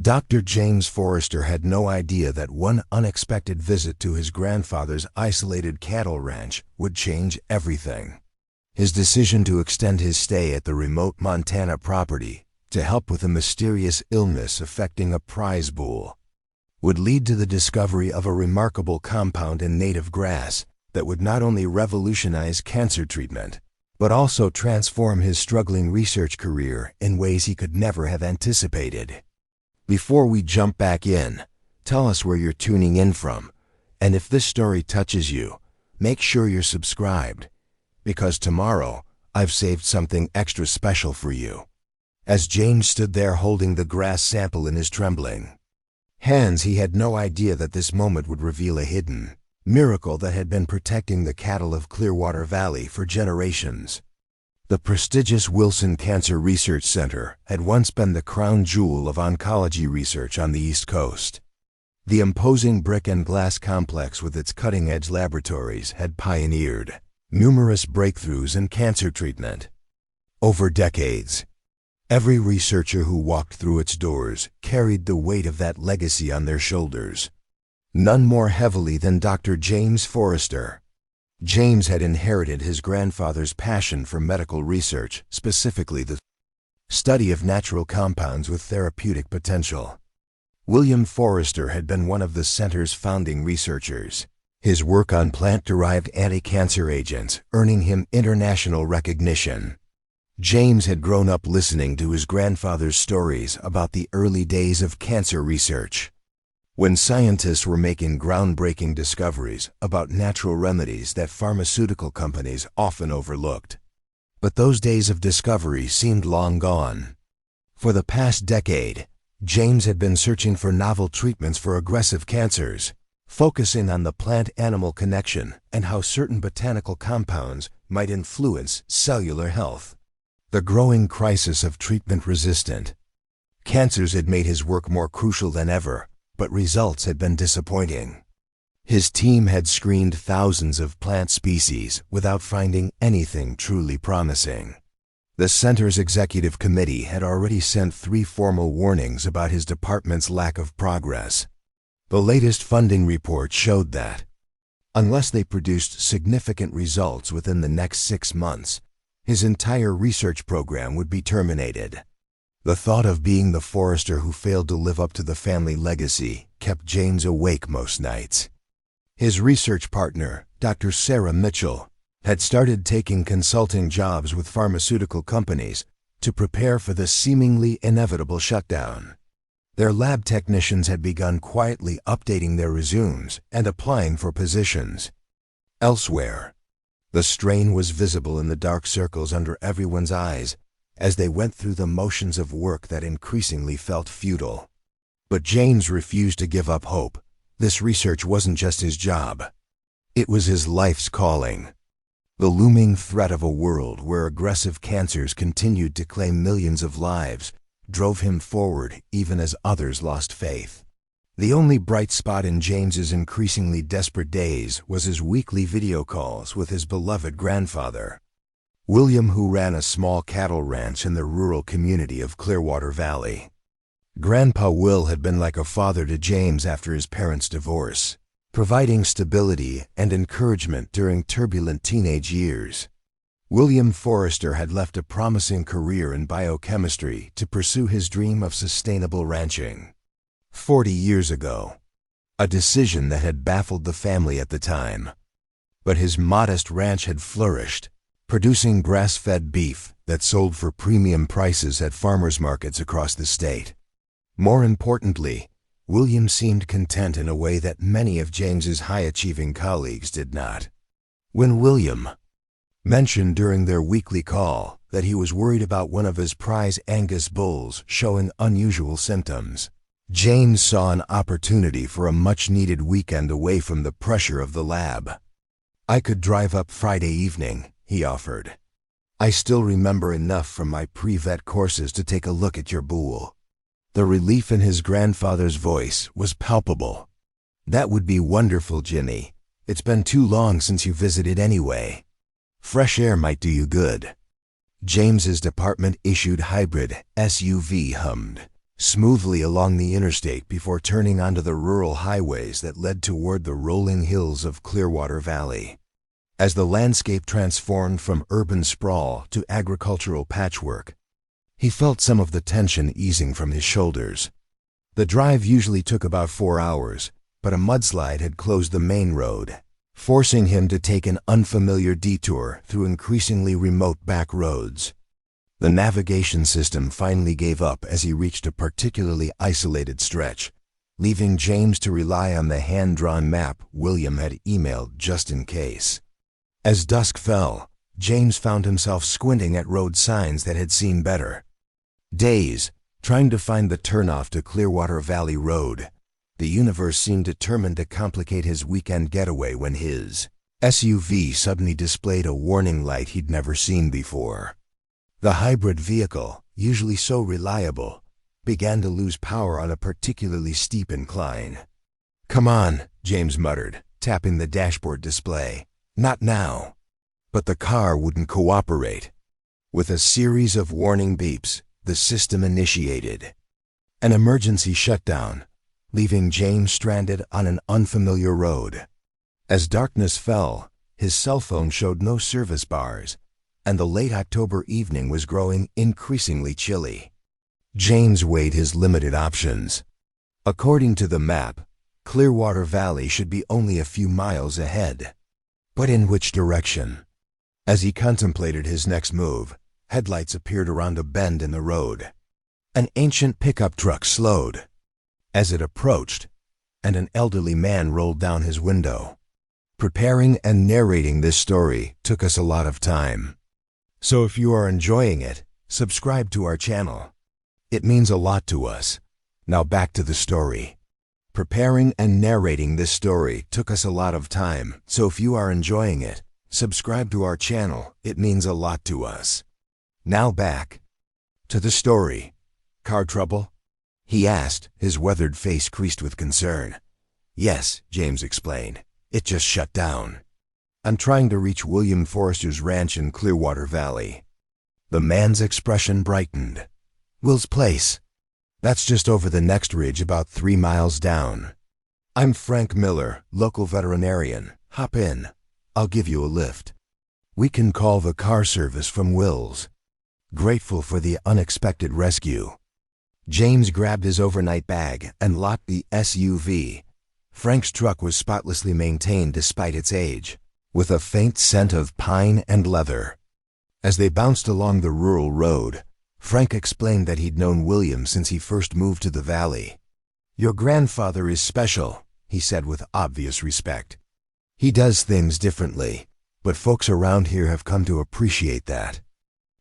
Dr. James Forrester had no idea that one unexpected visit to his grandfather's isolated cattle ranch would change everything. His decision to extend his stay at the remote Montana property to help with a mysterious illness affecting a prize bull would lead to the discovery of a remarkable compound in native grass that would not only revolutionize cancer treatment, but also transform his struggling research career in ways he could never have anticipated. Before we jump back in, tell us where you're tuning in from, and if this story touches you, make sure you're subscribed, because tomorrow I've saved something extra special for you. As James stood there holding the grass sample in his trembling hands, he had no idea that this moment would reveal a hidden miracle that had been protecting the cattle of Clearwater Valley for generations. The prestigious Wilson Cancer Research Center had once been the crown jewel of oncology research on the East Coast. The imposing brick and glass complex with its cutting-edge laboratories had pioneered numerous breakthroughs in cancer treatment. Over decades, every researcher who walked through its doors carried the weight of that legacy on their shoulders, none more heavily than Dr. James Forrester. James had inherited his grandfather's passion for medical research, specifically the study of natural compounds with therapeutic potential. William Forrester had been one of the center's founding researchers, his work on plant-derived anti-cancer agents earning him international recognition. James had grown up listening to his grandfather's stories about the early days of cancer research, when scientists were making groundbreaking discoveries about natural remedies that pharmaceutical companies often overlooked. But those days of discovery seemed long gone. For the past decade, James had been searching for novel treatments for aggressive cancers, focusing on the plant-animal connection and how certain botanical compounds might influence cellular health. The growing crisis of treatment-resistant cancers had made his work more crucial than ever, but results had been disappointing. His team had screened thousands of plant species without finding anything truly promising. The center's executive committee had already sent 3 formal warnings about his department's lack of progress. The latest funding report showed that, unless they produced significant results within the next 6 months, his entire research program would be terminated. The thought of being the Forrester who failed to live up to the family legacy kept James awake most nights. His research partner, Dr. Sarah Mitchell, had started taking consulting jobs with pharmaceutical companies to prepare for the seemingly inevitable shutdown. Their lab technicians had begun quietly updating their resumes and applying for positions elsewhere. The strain was visible in the dark circles under everyone's eyes as they went through the motions of work that increasingly felt futile. But James refused to give up hope. This research wasn't just his job. It was his life's calling. The looming threat of a world where aggressive cancers continued to claim millions of lives drove him forward even as others lost faith. The only bright spot in James's increasingly desperate days was his weekly video calls with his beloved grandfather, William, who ran a small cattle ranch in the rural community of Clearwater Valley. Grandpa Will had been like a father to James after his parents' divorce, providing stability and encouragement during turbulent teenage years. William Forrester had left a promising career in biochemistry to pursue his dream of sustainable ranching 40 years ago, a decision that had baffled the family at the time. But his modest ranch had flourished, producing grass-fed beef that sold for premium prices at farmers markets across the state. More importantly, William seemed content in a way that many of James's high-achieving colleagues did not. When William mentioned during their weekly call that he was worried about one of his prize Angus bulls showing unusual symptoms, James saw an opportunity for a much-needed weekend away from the pressure of the lab. "I could drive up Friday evening," he offered. "I still remember enough from my pre-vet courses to take a look at your bull." The relief in his grandfather's voice was palpable. "That would be wonderful, Jimmy. It's been too long since you visited anyway. Fresh air might do you good." James's department-issued hybrid SUV hummed smoothly along the interstate before turning onto the rural highways that led toward the rolling hills of Clearwater Valley. As the landscape transformed from urban sprawl to agricultural patchwork, he felt some of the tension easing from his shoulders. The drive usually took about 4 hours, but a mudslide had closed the main road, forcing him to take an unfamiliar detour through increasingly remote back roads. The navigation system finally gave up as he reached a particularly isolated stretch, leaving James to rely on the hand-drawn map William had emailed just in case. As dusk fell, James found himself squinting at road signs that had seen better days, trying to find the turnoff to Clearwater Valley Road. The universe seemed determined to complicate his weekend getaway when his SUV suddenly displayed a warning light he'd never seen before. The hybrid vehicle, usually so reliable, began to lose power on a particularly steep incline. "Come on," James muttered, tapping the dashboard display. "Not now." But the car wouldn't cooperate. With a series of warning beeps, the system initiated an emergency shutdown, leaving James stranded on an unfamiliar road. As darkness fell, his cell phone showed no service bars, and the late October evening was growing increasingly chilly. James weighed his limited options. According to the map, Clearwater Valley should be only a few miles ahead. But in which direction? As he contemplated his next move, headlights appeared around a bend in the road. An ancient pickup truck slowed as it approached, and an elderly man rolled down his window. Preparing and narrating this story took us a lot of time. So if you are enjoying it, subscribe to our channel. It means a lot to us. Now back to the story. Preparing and narrating this story took us a lot of time, so if you are enjoying it, subscribe to our channel. It means a lot to us. Now back to the story. "Car trouble?" he asked, his weathered face creased with concern. "Yes," James explained. "It just shut down. I'm trying to reach William Forrester's ranch in Clearwater Valley." The man's expression brightened. "Will's place? That's just over the next ridge about 3 miles down. I'm Frank Miller, local veterinarian. Hop in. I'll give you a lift. We can call the car service from Will's." Grateful for the unexpected rescue, James grabbed his overnight bag and locked the SUV. Frank's truck was spotlessly maintained despite its age, with a faint scent of pine and leather. As they bounced along the rural road, Frank explained that he'd known William since he first moved to the valley. "Your grandfather is special," he said with obvious respect. "He does things differently, but folks around here have come to appreciate that.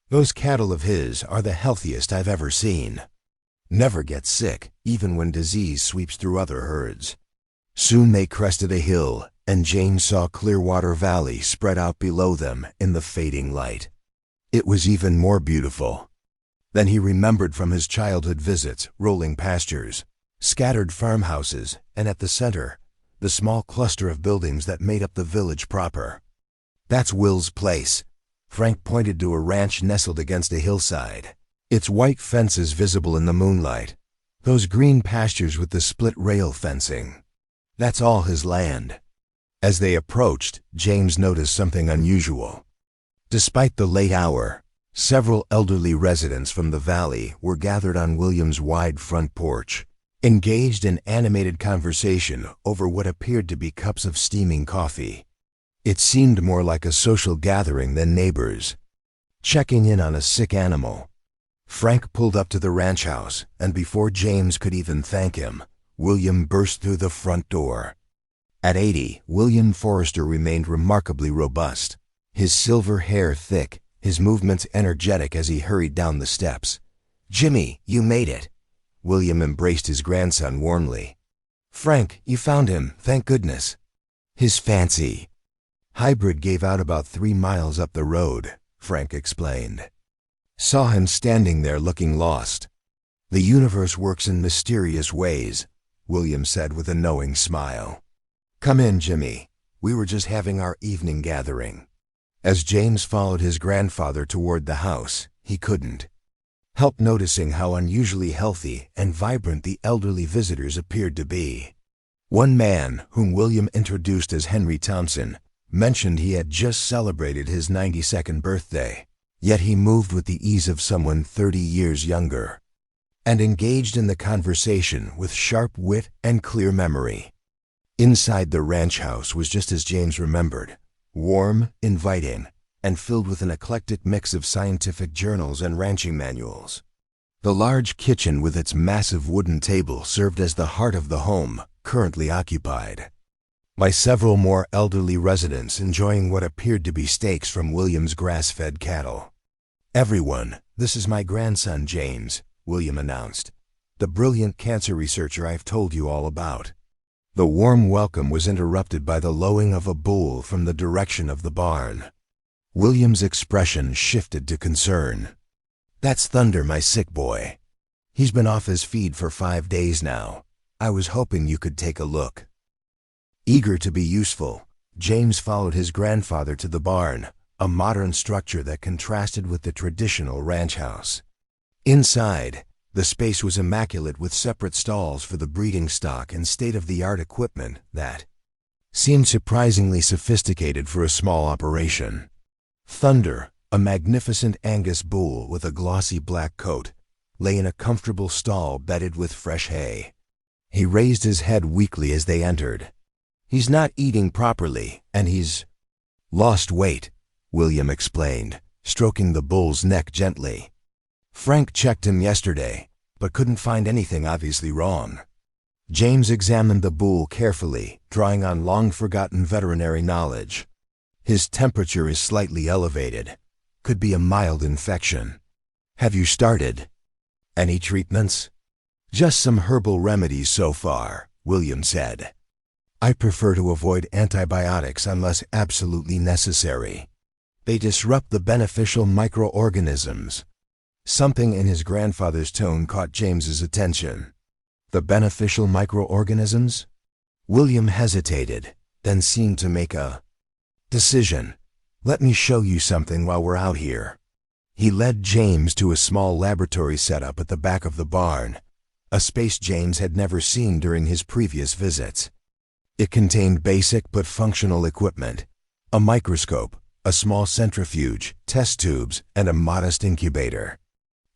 Those cattle of his are the healthiest I've ever seen. Never get sick, even when disease sweeps through other herds." Soon they crested a hill, and James saw Clearwater Valley spread out below them in the fading light. It was even more beautiful than he remembered from his childhood visits: rolling pastures, scattered farmhouses, and at the center, the small cluster of buildings that made up the village proper. "That's Will's place." Frank pointed to a ranch nestled against a hillside, its white fences visible in the moonlight. "Those green pastures with the split rail fencing. That's all his land." As they approached, James noticed something unusual. Despite the late hour, several elderly residents from the valley were gathered on William's wide front porch, engaged in animated conversation over what appeared to be cups of steaming coffee. It seemed more like a social gathering than neighbors checking in on a sick animal. Frank pulled up to the ranch house, and before James could even thank him, William burst through the front door. At 80, William Forrester remained remarkably robust, his silver hair thick, his movements energetic as he hurried down the steps. "Jimmy, you made it." William embraced his grandson warmly. "Frank, you found him, thank goodness." "His fancy hybrid gave out about 3 miles up the road," Frank explained. "Saw him standing there looking lost." "The universe works in mysterious ways," William said with a knowing smile. "Come in, Jimmy. We were just having our evening gathering." As James followed his grandfather toward the house, he couldn't helped noticing how unusually healthy and vibrant the elderly visitors appeared to be. One man, whom William introduced as Henry Thompson, mentioned he had just celebrated his 92nd birthday, yet he moved with the ease of someone 30 years younger, and engaged in the conversation with sharp wit and clear memory. Inside the ranch house was just as James remembered, warm, inviting, and filled with an eclectic mix of scientific journals and ranching manuals. The large kitchen with its massive wooden table served as the heart of the home, currently occupied by several more elderly residents enjoying what appeared to be steaks from William's grass-fed cattle. "Everyone, this is my grandson James," William announced, "the brilliant cancer researcher I've told you all about." The warm welcome was interrupted by the lowing of a bull from the direction of the barn. William's expression shifted to concern. "That's Thunder, my sick boy. He's been off his feed for 5 days now. I was hoping you could take a look." Eager to be useful, James followed his grandfather to the barn, a modern structure that contrasted with the traditional ranch house. Inside, the space was immaculate with separate stalls for the breeding stock and state-of-the-art equipment that seemed surprisingly sophisticated for a small operation. Thunder, a magnificent Angus bull with a glossy black coat, lay in a comfortable stall bedded with fresh hay. He raised his head weakly as they entered. "He's not eating properly, and he's lost weight," William explained, stroking the bull's neck gently. "Frank checked him yesterday, but couldn't find anything obviously wrong." James examined the bull carefully, drawing on long-forgotten veterinary knowledge. "His temperature is slightly elevated. Could be a mild infection." "Have you started any treatments?" "Just some herbal remedies so far," William said. "I prefer to avoid antibiotics unless absolutely necessary. They disrupt the beneficial microorganisms." Something in his grandfather's tone caught James's attention. "The beneficial microorganisms?" William hesitated, then seemed to make a decision. "Let me show you something while we're out here." He led James to a small laboratory setup at the back of the barn, a space James had never seen during his previous visits. It contained basic but functional equipment, a microscope, a small centrifuge, test tubes, and a modest incubator.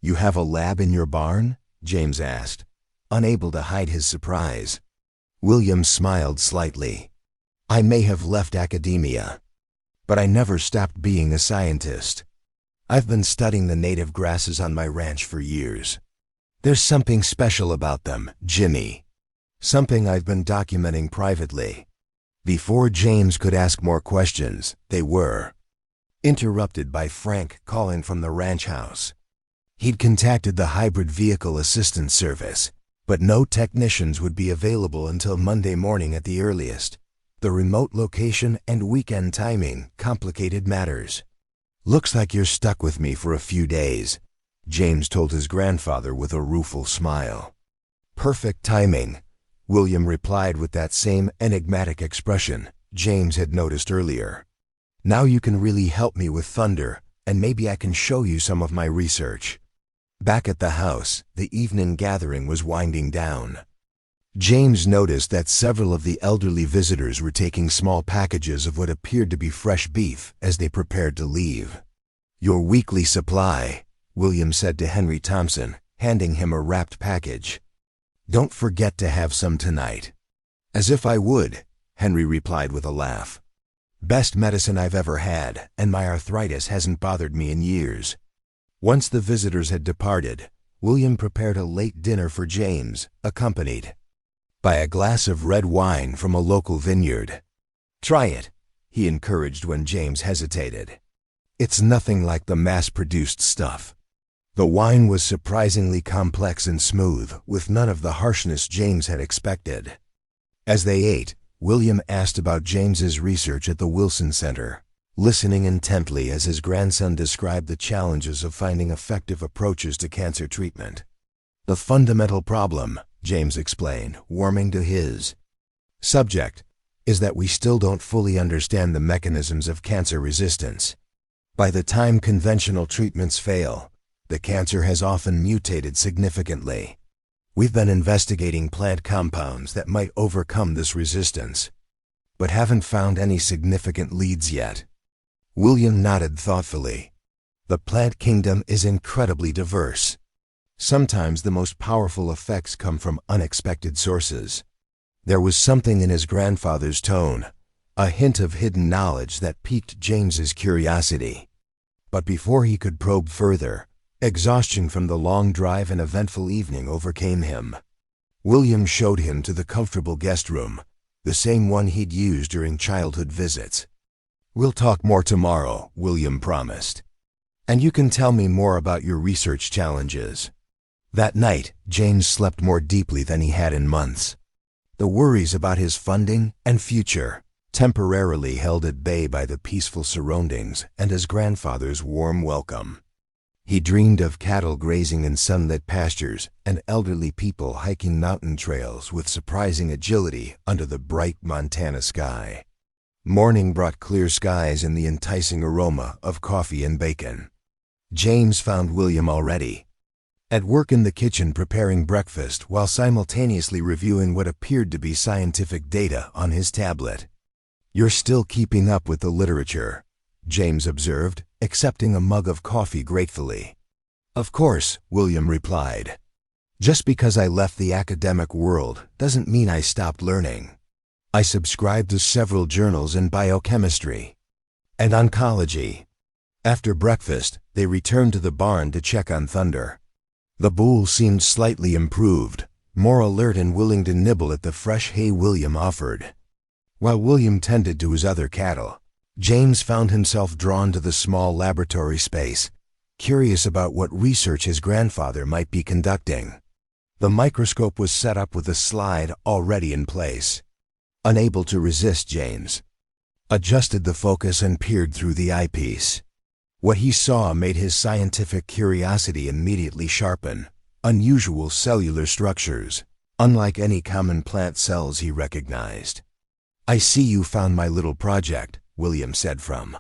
"You have a lab in your barn?" James asked, unable to hide his surprise. William smiled slightly. "I may have left academia, but I never stopped being a scientist. I've been studying the native grasses on my ranch for years. There's something special about them, Jimmy. Something I've been documenting privately." Before James could ask more questions, they were interrupted by Frank calling from the ranch house. He'd contacted the Hybrid Vehicle Assistance Service, but no technicians would be available until Monday morning at the earliest. The remote location and weekend timing complicated matters. "Looks like you're stuck with me for a few days," James told his grandfather with a rueful smile. "Perfect timing," William replied with that same enigmatic expression James had noticed earlier. "Now you can really help me with Thunder, and maybe I can show you some of my research." Back at the house, the evening gathering was winding down. James noticed that several of the elderly visitors were taking small packages of what appeared to be fresh beef as they prepared to leave. "Your weekly supply," William said to Henry Thompson, handing him a wrapped package. "Don't forget to have some tonight." "As if I would," Henry replied with a laugh. "Best medicine I've ever had, and my arthritis hasn't bothered me in years." Once the visitors had departed, William prepared a late dinner for James, accompanied by a glass of red wine from a local vineyard. "Try it," he encouraged when James hesitated. "It's nothing like the mass-produced stuff." The wine was surprisingly complex and smooth, with none of the harshness James had expected. As they ate, William asked about James's research at the Wilson Center, listening intently as his grandson described the challenges of finding effective approaches to cancer treatment. "The fundamental problem," James explained, warming to his subject, "is that we still don't fully understand the mechanisms of cancer resistance. By the time conventional treatments fail, The cancer has often mutated significantly. We've been investigating plant compounds that might overcome this resistance, but haven't found any significant leads yet. William nodded thoughtfully. The plant kingdom is incredibly diverse. Sometimes the most powerful effects come from unexpected sources. There was something in his grandfather's tone, a hint of hidden knowledge that piqued James's curiosity. But before he could probe further, exhaustion from the long drive and eventful evening overcame him. William showed him to the comfortable guest room, the same one he'd used during childhood visits. "We'll talk more tomorrow," William promised. "And you can tell me more about your research challenges." That night, James slept more deeply than he had in months. The worries about his funding and future, temporarily held at bay by the peaceful surroundings and his grandfather's warm welcome. He dreamed of cattle grazing in sunlit pastures and elderly people hiking mountain trails with surprising agility under the bright Montana sky. Morning brought clear skies and the enticing aroma of coffee and bacon. James found William already at work in the kitchen preparing breakfast while simultaneously reviewing what appeared to be scientific data on his tablet. "You're still keeping up with the literature," James observed, accepting a mug of coffee gratefully. "Of course," William replied. "Just because I left the academic world doesn't mean I stopped learning. I subscribe to several journals in biochemistry and oncology." After breakfast, they returned to the barn to check on Thunder. The bull seemed slightly improved, more alert and willing to nibble at the fresh hay William offered. While William tended to his other cattle, James found himself drawn to the small laboratory space, curious about what research his grandfather might be conducting. The microscope was set up with a slide already in place. Unable to resist, James adjusted the focus and peered through the eyepiece. What he saw made his scientific curiosity immediately sharpen. Unusual cellular structures, unlike any common plant cells he recognized. "I see you found my little project," William said from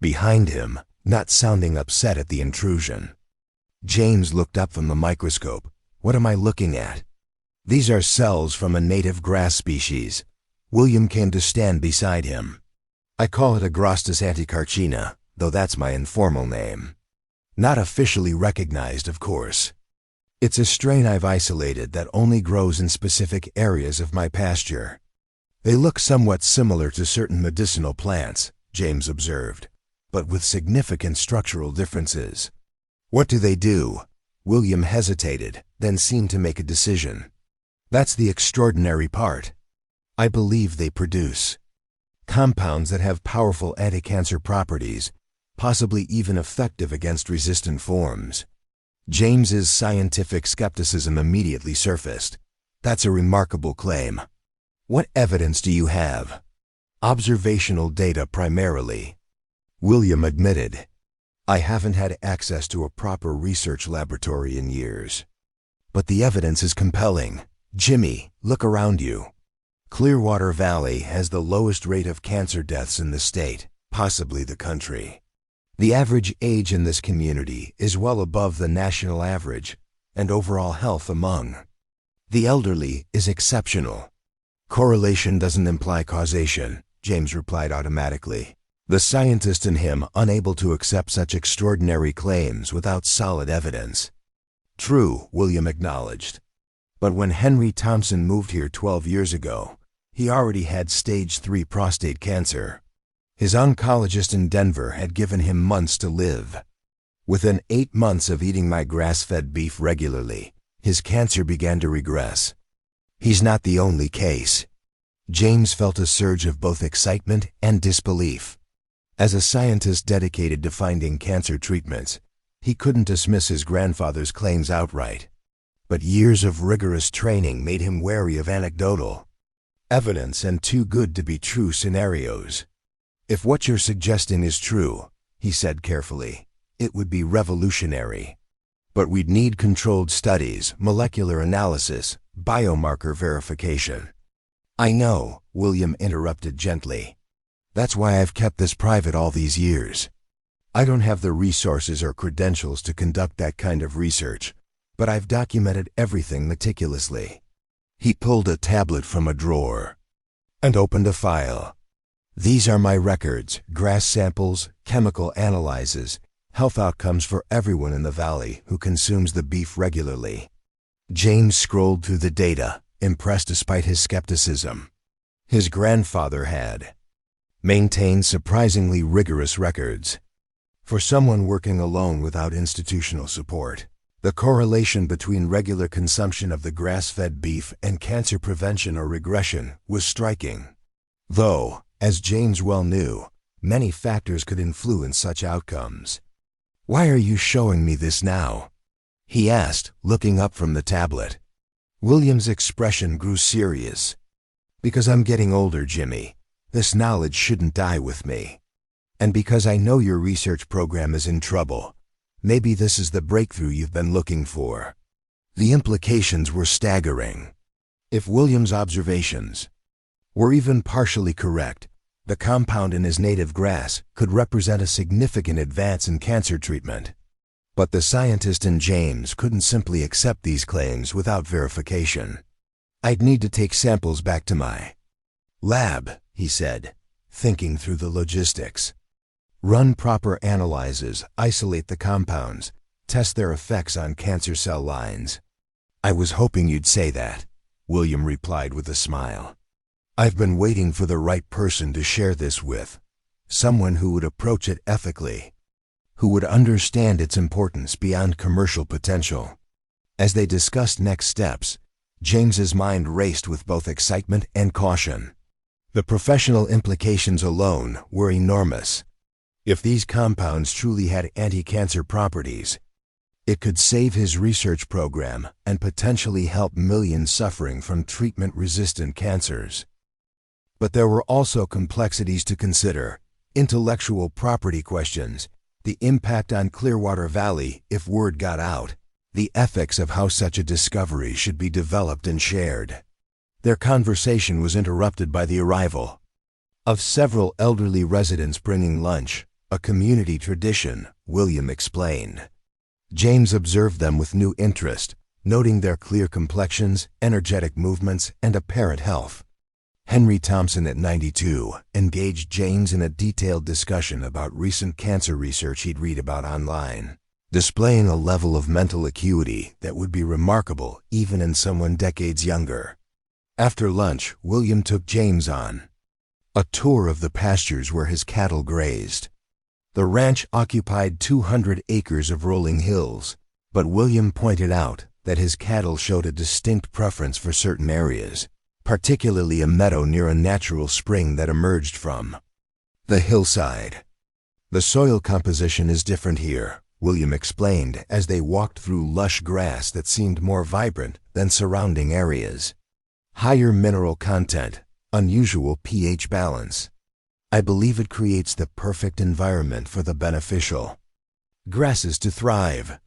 behind him, not sounding upset at the intrusion. James looked up from the microscope. "What am I looking at?" "These are cells from a native grass species." William came to stand beside him. "I call it Agrostis anticarcina, though that's my informal name. Not officially recognized, of course. It's a strain I've isolated that only grows in specific areas of my pasture." "They look somewhat similar to certain medicinal plants," James observed, "but with significant structural differences." "What do they do?" William hesitated, then seemed to make a decision. "That's the extraordinary part. I believe they produce compounds that have powerful anti-cancer properties, possibly even effective against resistant forms." James's scientific skepticism immediately surfaced. "That's a remarkable claim. What evidence do you have?" "Observational data primarily," William admitted. "I haven't had access to a proper research laboratory in years. But the evidence is compelling. Jimmy, look around you. Clearwater Valley has the lowest rate of cancer deaths in the state, possibly the country. The average age in this community is well above the national average, and overall health among the elderly is exceptional." "Correlation doesn't imply causation," James replied automatically, the scientist in him unable to accept such extraordinary claims without solid evidence. "True," William acknowledged. "But when Henry Thompson moved here 12 years ago, he already had stage 3 prostate cancer. His oncologist in Denver had given him months to live. Within 8 months of eating my grass-fed beef regularly, his cancer began to regress. He's not the only case." James felt a surge of both excitement and disbelief. As a scientist dedicated to finding cancer treatments, he couldn't dismiss his grandfather's claims outright. But years of rigorous training made him wary of anecdotal evidence and too-good-to-be-true scenarios. "If what you're suggesting is true," he said carefully, "it would be revolutionary. But we'd need controlled studies, molecular analysis, biomarker verification." "I know," William interrupted gently. "That's why I've kept this private all these years. I don't have the resources or credentials to conduct that kind of research, but I've documented everything meticulously. He pulled a tablet from a drawer and opened a file. These are my records, grass samples, chemical analyses, health outcomes for everyone in the valley who consumes the beef regularly. James scrolled through the data, impressed despite his skepticism. His grandfather had maintained surprisingly rigorous records. For someone working alone without institutional support, the correlation between regular consumption of the grass-fed beef and cancer prevention or regression was striking. Though, as James well knew, many factors could influence such outcomes. "Why are you showing me this now?" he asked, looking up from the tablet. William's expression grew serious. "Because I'm getting older, Jimmy. This knowledge shouldn't die with me. And because I know your research program is in trouble. Maybe this is the breakthrough you've been looking for." The implications were staggering. If William's observations were even partially correct, the compound in his native grass could represent a significant advance in cancer treatment. But the scientist in James couldn't simply accept these claims without verification. "I'd need to take samples back to my lab," he said, thinking through the logistics. "Run proper analyses, isolate the compounds, test their effects on cancer cell lines." "I was hoping you'd say that," William replied with a smile. "I've been waiting for the right person to share this with, someone who would approach it ethically, who would understand its importance beyond commercial potential." As they discussed next steps, James's mind raced with both excitement and caution. The professional implications alone were enormous. If these compounds truly had anti-cancer properties, it could save his research program and potentially help millions suffering from treatment-resistant cancers. But there were also complexities to consider: intellectual property questions, the impact on Clearwater Valley if word got out, the ethics of how such a discovery should be developed and shared. Their conversation was interrupted by the arrival of several elderly residents bringing lunch, a community tradition, William explained. James observed them with new interest, noting their clear complexions, energetic movements, and apparent health. Henry Thompson, at 92, engaged James in a detailed discussion about recent cancer research he'd read about online, displaying a level of mental acuity that would be remarkable even in someone decades younger. After lunch, William took James on a tour of the pastures where his cattle grazed. The ranch occupied 200 acres of rolling hills, but William pointed out that his cattle showed a distinct preference for certain areas, particularly a meadow near a natural spring that emerged from the hillside. "The soil composition is different here," William explained as they walked through lush grass that seemed more vibrant than surrounding areas. "Higher mineral content, unusual pH balance. I believe it creates the perfect environment for the beneficial grasses to thrive."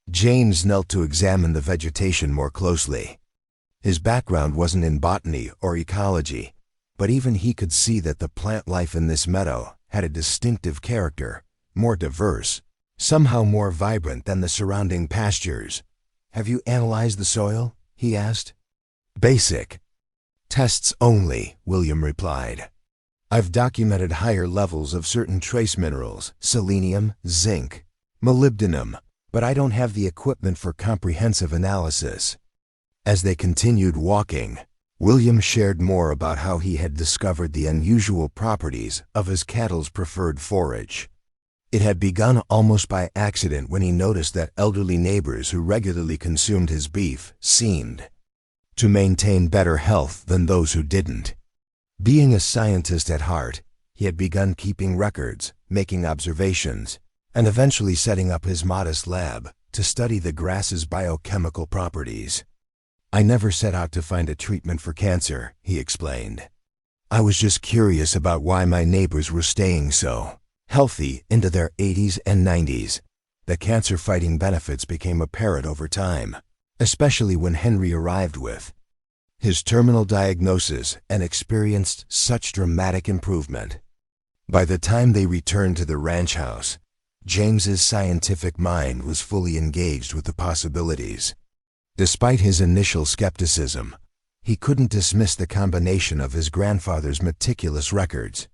James knelt to examine the vegetation more closely. His background wasn't in botany or ecology, but even he could see that the plant life in this meadow had a distinctive character, more diverse, somehow more vibrant than the surrounding pastures. "Have you analyzed the soil?" he asked. "Basic tests only," William replied. "I've documented higher levels of certain trace minerals, selenium, zinc, molybdenum, but I don't have the equipment for comprehensive analysis." As they continued walking, William shared more about how he had discovered the unusual properties of his cattle's preferred forage. It had begun almost by accident when he noticed that elderly neighbors who regularly consumed his beef seemed to maintain better health than those who didn't. Being a scientist at heart, he had begun keeping records, making observations, and eventually setting up his modest lab to study the grass's biochemical properties. "I never set out to find a treatment for cancer," he explained. "I was just curious about why my neighbors were staying so healthy into their 80s and 90s. The cancer-fighting benefits became apparent over time, especially when Henry arrived with his terminal diagnosis and experienced such dramatic improvement. By the time they returned to the ranch house, James's scientific mind was fully engaged with the possibilities. Despite his initial skepticism, he couldn't dismiss the combination of his grandfather's meticulous records,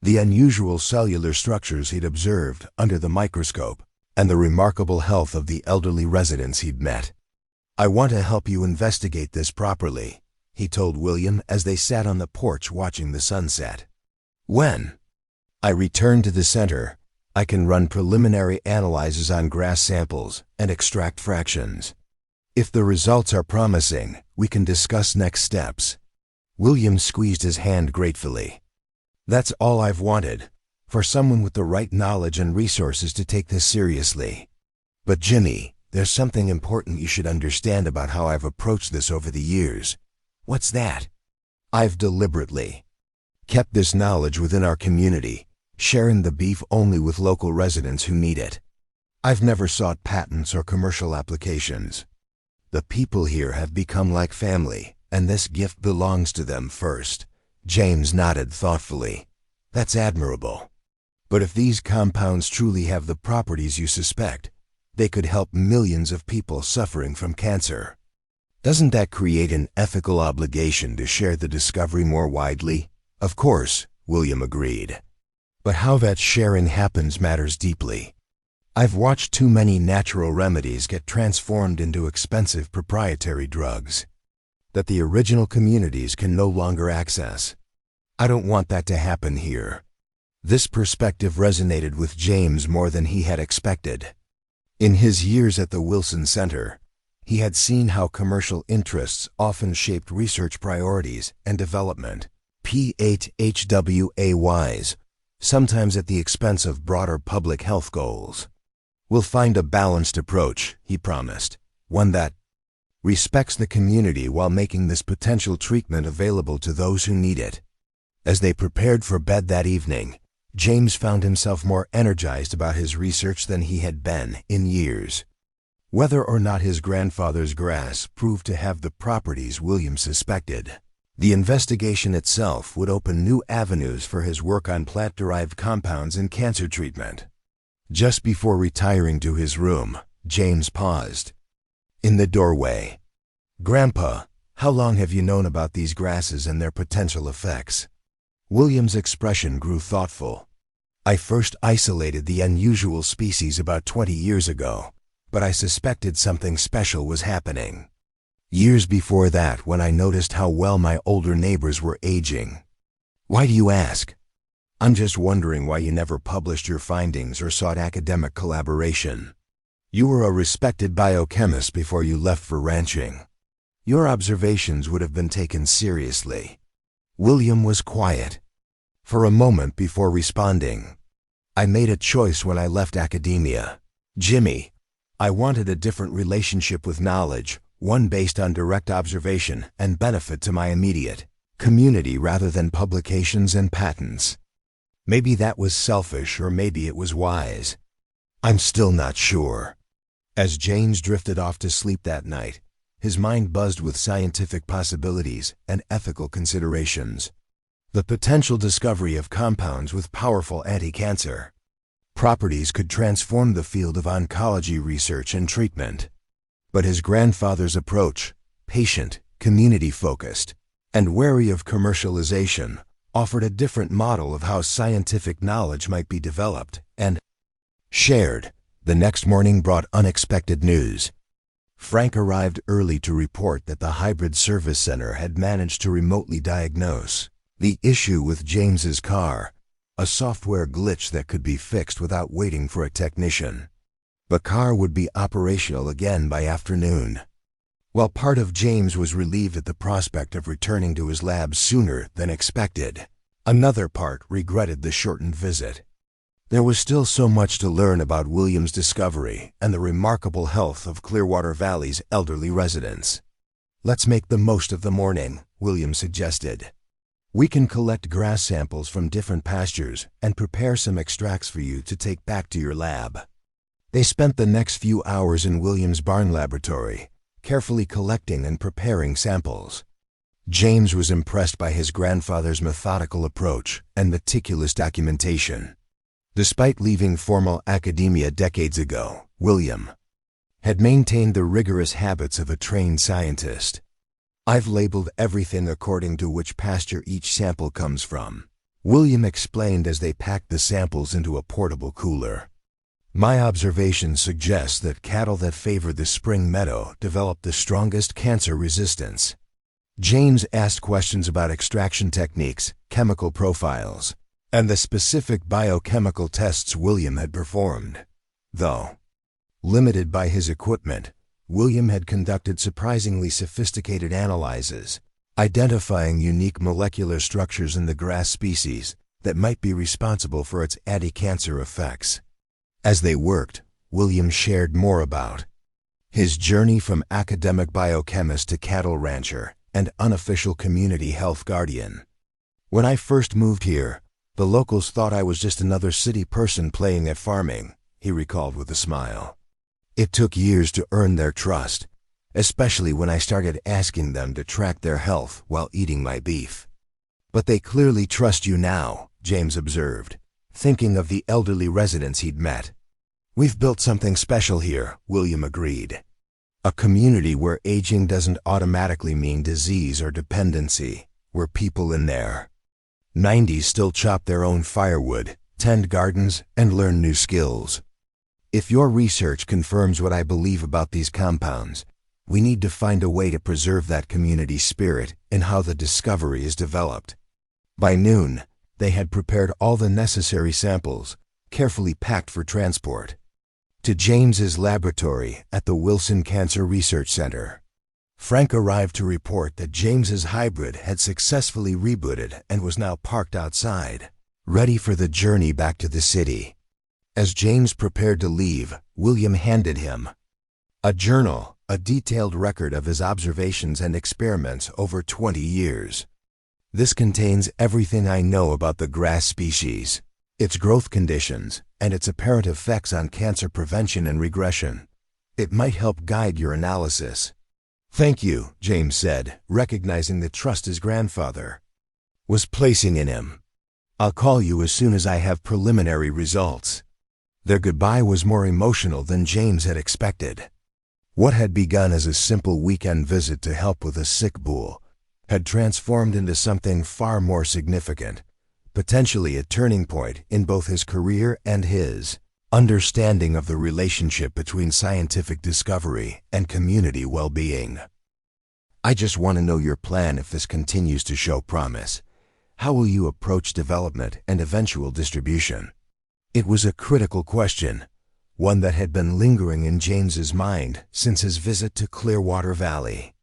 the unusual cellular structures he'd observed under the microscope, and the remarkable health of the elderly residents he'd met. "I want to help you investigate this properly," he told William as they sat on the porch watching the sunset. "When I return to the center, I can run preliminary analyses on grass samples and extract fractions. If the results are promising, we can discuss next steps." William squeezed his hand gratefully. "That's all I've wanted, for someone with the right knowledge and resources to take this seriously. But Jimmy, there's something important you should understand about how I've approached this over the years." "What's that?" "I've deliberately kept this knowledge within our community, sharing the beef only with local residents who need it. I've never sought patents or commercial applications. The people here have become like family, and this gift belongs to them first." James nodded thoughtfully. "That's admirable. But if these compounds truly have the properties you suspect, they could help millions of people suffering from cancer. Doesn't that create an ethical obligation to share the discovery more widely?" "Of course," William agreed. "But how that sharing happens matters deeply. I've watched too many natural remedies get transformed into expensive proprietary drugs that the original communities can no longer access. I don't want that to happen here." This perspective resonated with James more than he had expected. In his years at the Wilson Center, he had seen how commercial interests often shaped research priorities and development, PHWAYs, sometimes at the expense of broader public health goals. "We'll find a balanced approach," he promised, "one that respects the community while making this potential treatment available to those who need it." As they prepared for bed that evening, James found himself more energized about his research than he had been in years. Whether or not his grandfather's grass proved to have the properties William suspected, the investigation itself would open new avenues for his work on plant-derived compounds in cancer treatment. Just before retiring to his room, James paused. In the doorway, "Grandpa, how long have you known about these grasses and their potential effects?" William's expression grew thoughtful. "I first isolated the unusual species about 20 years ago, but I suspected something special was happening years before that when I noticed how well my older neighbors were aging." "Why do you ask?" "I'm just wondering why you never published your findings or sought academic collaboration. You were a respected biochemist before you left for ranching. Your observations would have been taken seriously." William was quiet for a moment before responding. "I made a choice when I left academia, Jimmy. I wanted a different relationship with knowledge, one based on direct observation and benefit to my immediate community rather than publications and patents. Maybe that was selfish or maybe it was wise. I'm still not sure." As James drifted off to sleep that night, his mind buzzed with scientific possibilities and ethical considerations. The potential discovery of compounds with powerful anti-cancer properties could transform the field of oncology research and treatment. But his grandfather's approach, patient, community-focused, and wary of commercialization, offered a different model of how scientific knowledge might be developed and shared. The next morning brought unexpected news. Frank arrived early to report that the Hybrid Service Center had managed to remotely diagnose the issue with James's car, a software glitch that could be fixed without waiting for a technician. The car would be operational again by afternoon. While part of James was relieved at the prospect of returning to his lab sooner than expected, another part regretted the shortened visit. There was still so much to learn about William's discovery and the remarkable health of Clearwater Valley's elderly residents. "Let's make the most of the morning," William suggested. "We can collect grass samples from different pastures and prepare some extracts for you to take back to your lab." They spent the next few hours in William's barn laboratory, carefully collecting and preparing samples. James was impressed by his grandfather's methodical approach and meticulous documentation. Despite leaving formal academia decades ago, William had maintained the rigorous habits of a trained scientist. "I've labeled everything according to which pasture each sample comes from," William explained as they packed the samples into a portable cooler. "My observation suggests that cattle that favor the spring meadow develop the strongest cancer resistance." James asked questions about extraction techniques, chemical profiles, and the specific biochemical tests William had performed. Though limited by his equipment, William had conducted surprisingly sophisticated analyses, identifying unique molecular structures in the grass species that might be responsible for its anti-cancer effects. As they worked, William shared more about his journey from academic biochemist to cattle rancher and unofficial community health guardian. "When I first moved here, the locals thought I was just another city person playing at farming," he recalled with a smile. "It took years to earn their trust, especially when I started asking them to track their health while eating my beef." "But they clearly trust you now," James observed, thinking of the elderly residents he'd met. "We've built something special here," William agreed. "A community where aging doesn't automatically mean disease or dependency, where people in their 90s still chop their own firewood, tend gardens, and learn new skills. If your research confirms what I believe about these compounds, we need to find a way to preserve that community spirit in how the discovery is developed." By noon, they had prepared all the necessary samples, carefully packed for transport to James's laboratory at the Wilson Cancer Research Center. Frank arrived to report that James's hybrid had successfully rebooted and was now parked outside, ready for the journey back to the city. As James prepared to leave, William handed him a journal, a detailed record of his observations and experiments over 20 years. "This contains everything I know about the grass species, its growth conditions, and its apparent effects on cancer prevention and regression. It might help guide your analysis." "Thank you," James said, recognizing the trust his grandfather was placing in him. "I'll call you as soon as I have preliminary results." Their goodbye was more emotional than James had expected. What had begun as a simple weekend visit to help with a sick bull had transformed into something far more significant, potentially a turning point in both his career and his understanding of the relationship between scientific discovery and community well-being. "I just want to know your plan if this continues to show promise. How will you approach development and eventual distribution?" It was a critical question, one that had been lingering in James's mind since his visit to Clearwater Valley.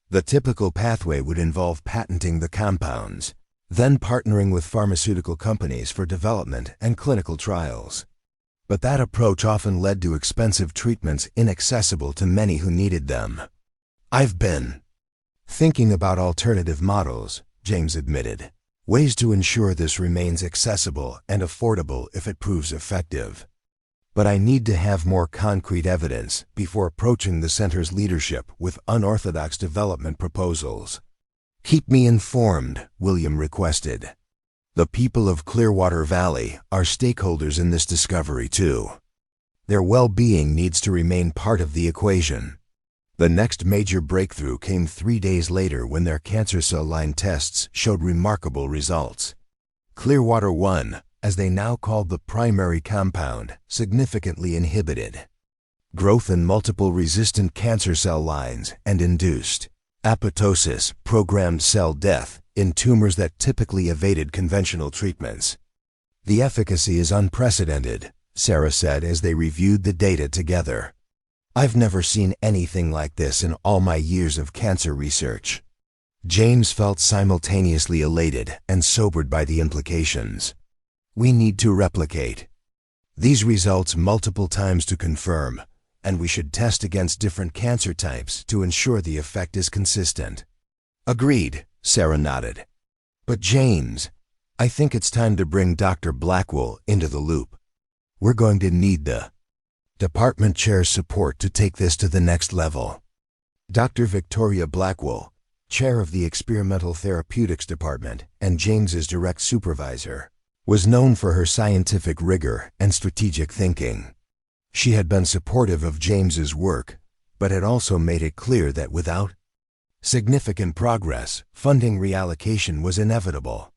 The typical pathway would involve patenting the compounds, then partnering with pharmaceutical companies for development and clinical trials. But that approach often led to expensive treatments inaccessible to many who needed them. "I've been thinking about alternative models," James admitted, "ways to ensure this remains accessible and affordable if it proves effective. But I need to have more concrete evidence before approaching the center's leadership with unorthodox development proposals." "Keep me informed," William requested. "The people of Clearwater Valley are stakeholders in this discovery too. Their well-being needs to remain part of the equation." The next major breakthrough came 3 days later when their cancer cell line tests showed remarkable results. Clearwater 1, as they now called the primary compound, significantly inhibited growth in multiple resistant cancer cell lines and induced apoptosis, programmed cell death, in tumors that typically evaded conventional treatments. "The efficacy is unprecedented," Sarah said as they reviewed the data together. "I've never seen anything like this in all my years of cancer research." James felt simultaneously elated and sobered by the implications. "We need to replicate these results multiple times to confirm, and we should test against different cancer types to ensure the effect is consistent." "Agreed," Sarah nodded. "But James, I think it's time to bring Dr. Blackwell into the loop. We're going to need the department chair's support to take this to the next level." Dr. Victoria Blackwell, chair of the Experimental Therapeutics Department and James's direct supervisor, was known for her scientific rigor and strategic thinking. She had been supportive of James's work, but had also made it clear that without significant progress, funding reallocation was inevitable.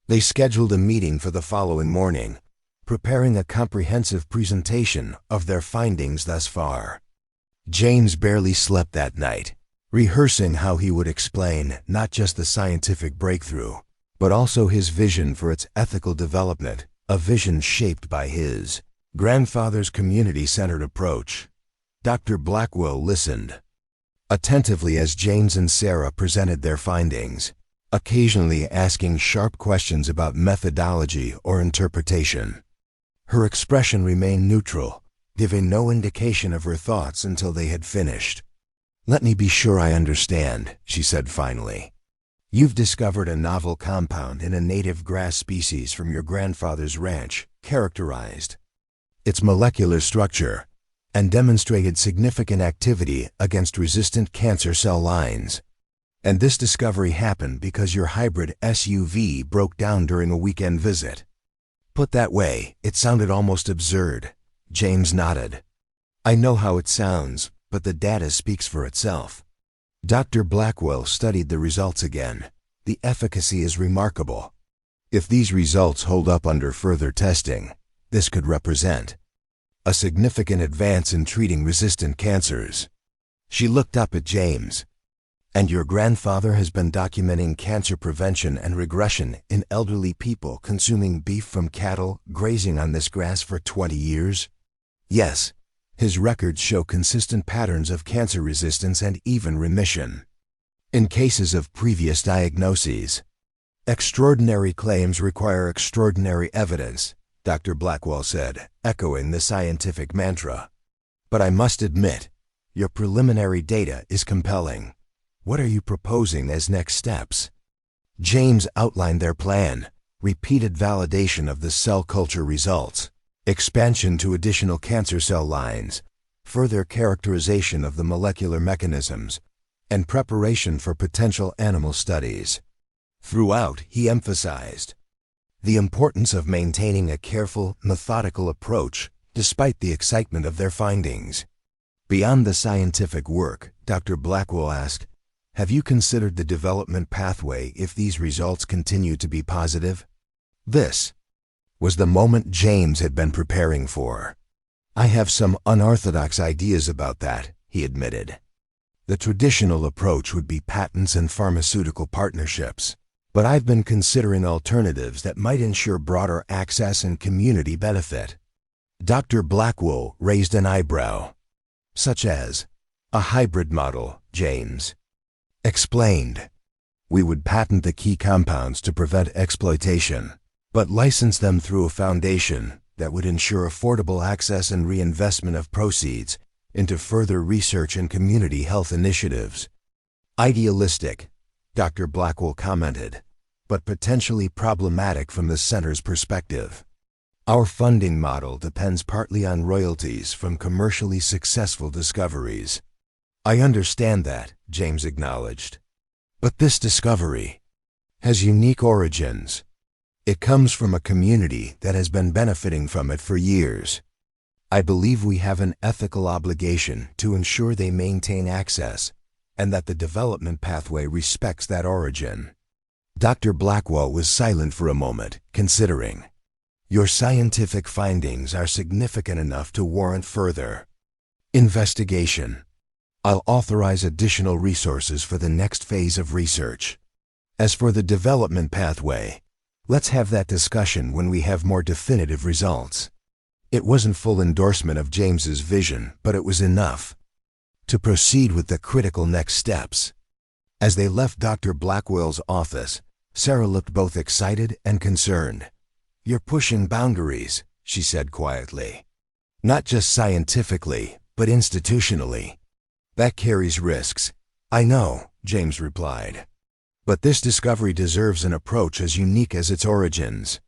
They scheduled a meeting for the following morning, preparing a comprehensive presentation of their findings thus far. James barely slept that night, rehearsing how he would explain not just the scientific breakthrough, but also his vision for its ethical development, a vision shaped by his grandfather's community-centered approach. Dr. Blackwell listened attentively as James and Sarah presented their findings, occasionally asking sharp questions about methodology or interpretation. Her expression remained neutral, giving no indication of her thoughts until they had finished. "Let me be sure I understand," she said finally. "You've discovered a novel compound in a native grass species from your grandfather's ranch, characterized its molecular structure, and demonstrated significant activity against resistant cancer cell lines. And this discovery happened because your hybrid SUV broke down during a weekend visit." Put that way, it sounded almost absurd. James nodded. "I know how it sounds, but the data speaks for itself." Dr. Blackwell studied the results again. "The efficacy is remarkable. If these results hold up under further testing, this could represent a significant advance in treating resistant cancers." She looked up at James. "And your grandfather has been documenting cancer prevention and regression in elderly people consuming beef from cattle grazing on this grass for 20 years? "Yes. His records show consistent patterns of cancer resistance and even remission in cases of previous diagnoses." "Extraordinary claims require extraordinary evidence," Dr. Blackwell said, echoing the scientific mantra. "But I must admit, your preliminary data is compelling. What are you proposing as next steps?" James outlined their plan: repeated validation of the cell culture results, expansion to additional cancer cell lines, further characterization of the molecular mechanisms, and preparation for potential animal studies. Throughout, he emphasized the importance of maintaining a careful, methodical approach despite the excitement of their findings. Beyond the scientific work, Dr. Blackwell asked, "Have you considered the development pathway if these results continue to be positive?" This was the moment James had been preparing for. "I have some unorthodox ideas about that," he admitted. "The traditional approach would be patents and pharmaceutical partnerships, but I've been considering alternatives that might ensure broader access and community benefit." Dr. Blackwell raised an eyebrow. "Such as a hybrid model," James explained. "We would patent the key compounds to prevent exploitation, but license them through a foundation that would ensure affordable access and reinvestment of proceeds into further research and community health initiatives." "Idealistic," Dr. Blackwell commented, "but potentially problematic from the center's perspective. Our funding model depends partly on royalties from commercially successful discoveries." "I understand that," James acknowledged. "But this discovery has unique origins. It comes from a community that has been benefiting from it for years. I believe we have an ethical obligation to ensure they maintain access and that the development pathway respects that origin." Dr. Blackwell was silent for a moment, considering. "Your scientific findings are significant enough to warrant further investigation. I'll authorize additional resources for the next phase of research. As for the development pathway, let's have that discussion when we have more definitive results." It wasn't full endorsement of James's vision, but it was enough to proceed with the critical next steps. As they left Dr. Blackwell's office, Sarah looked both excited and concerned. "You're pushing boundaries," she said quietly. "Not just scientifically, but institutionally. That carries risks." "I know," James replied. "But this discovery deserves an approach as unique as its origins.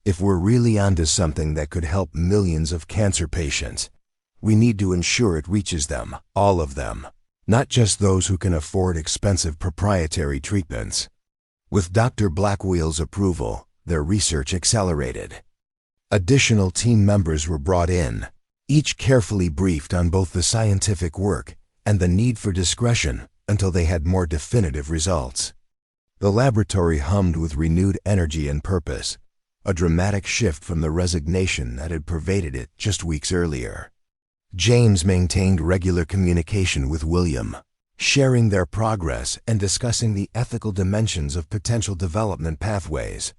If we're really onto something that could help millions of cancer patients, we need to ensure it reaches them, all of them, not just those who can afford expensive proprietary treatments." With Dr. Blackwell's approval, their research accelerated. Additional team members were brought in, each carefully briefed on both the scientific work and the need for discretion until they had more definitive results. The laboratory hummed with renewed energy and purpose, a dramatic shift from the resignation that had pervaded it just weeks earlier. James maintained regular communication with William, sharing their progress and discussing the ethical dimensions of potential development pathways.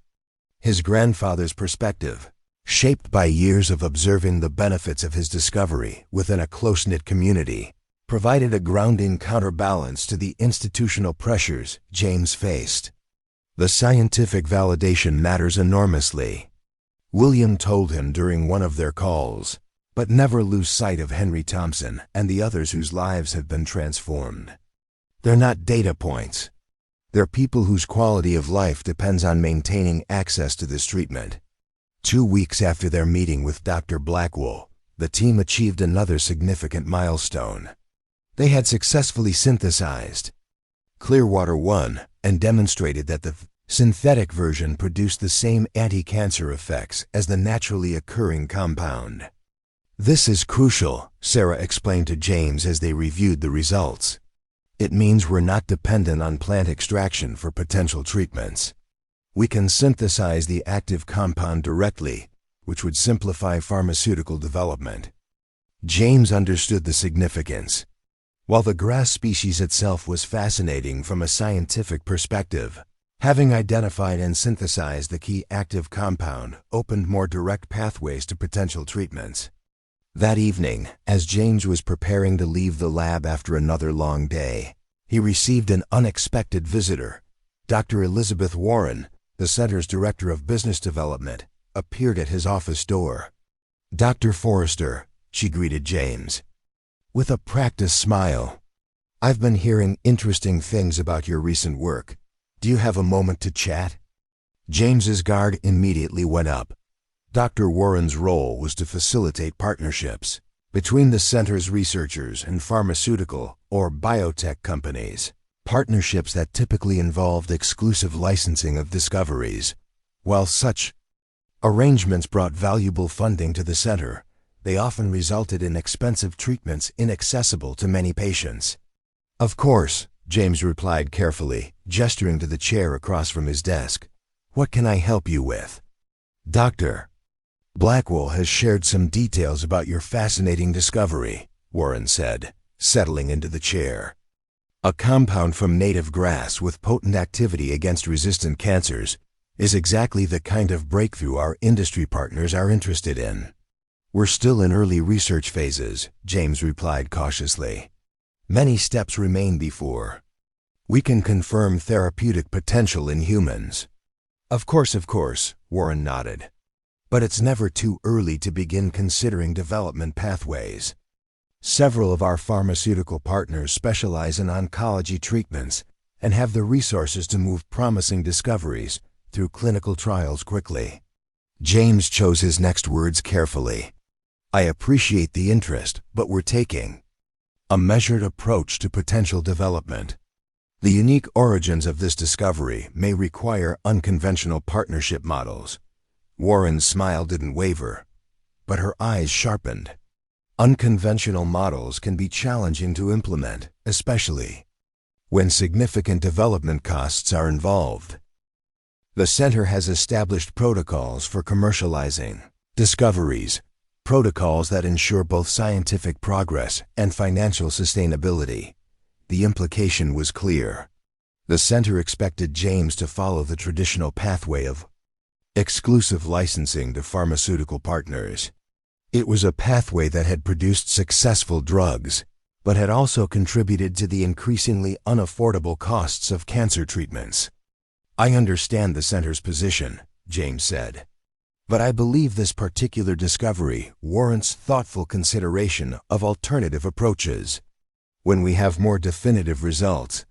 His grandfather's perspective, shaped by years of observing the benefits of his discovery within a close-knit community, provided a grounding counterbalance to the institutional pressures James faced. The scientific validation matters enormously, William told him during one of their calls, but never lose sight of Henry Thompson and the others whose lives have been transformed. They're not data points. They're people whose quality of life depends on maintaining access to this treatment. 2 weeks after their meeting with Dr. Blackwell, the team achieved another significant milestone. They had successfully synthesized Clearwater 1 and demonstrated that the synthetic version produced the same anti-cancer effects as the naturally occurring compound. This is crucial, Sarah explained to James as they reviewed the results. It means we're not dependent on plant extraction for potential treatments. We can synthesize the active compound directly, which would simplify pharmaceutical development. James understood the significance. While the grass species itself was fascinating from a scientific perspective, having identified and synthesized the key active compound opened more direct pathways to potential treatments. That evening, as James was preparing to leave the lab after another long day, he received an unexpected visitor. Dr. Elizabeth Warren, the center's director of business development, appeared at his office door. "Dr. Forrester," she greeted James, with a practiced smile. "I've been hearing interesting things about your recent work. Do you have a moment to chat?" James's guard immediately went up. Dr. Warren's role was to facilitate partnerships between the center's researchers and pharmaceutical or biotech companies, partnerships that typically involved exclusive licensing of discoveries. While such arrangements brought valuable funding to the center, they often resulted in expensive treatments inaccessible to many patients. "Of course," James replied carefully, gesturing to the chair across from his desk. "What can I help you with?" "Dr. Blackwell has shared some details about your fascinating discovery," Warren said, settling into the chair. "A compound from native grass with potent activity against resistant cancers is exactly the kind of breakthrough our industry partners are interested in." "We're still in early research phases," James replied cautiously. "Many steps remain before we can confirm therapeutic potential in humans." Of course, Warren nodded. "But it's never too early to begin considering development pathways. Several of our pharmaceutical partners specialize in oncology treatments and have the resources to move promising discoveries through clinical trials quickly." James chose his next words carefully. "I appreciate the interest, but we're taking a measured approach to potential development. The unique origins of this discovery may require unconventional partnership models." Warren's smile didn't waver, but her eyes sharpened. "Unconventional models can be challenging to implement, especially when significant development costs are involved. The center has established protocols for commercializing discoveries, protocols that ensure both scientific progress and financial sustainability." The implication was clear. The center expected James to follow the traditional pathway of exclusive licensing to pharmaceutical partners. It was a pathway that had produced successful drugs, but had also contributed to the increasingly unaffordable costs of cancer treatments. "I understand the center's position," James said, "but I believe this particular discovery warrants thoughtful consideration of alternative approaches. When we have more definitive results,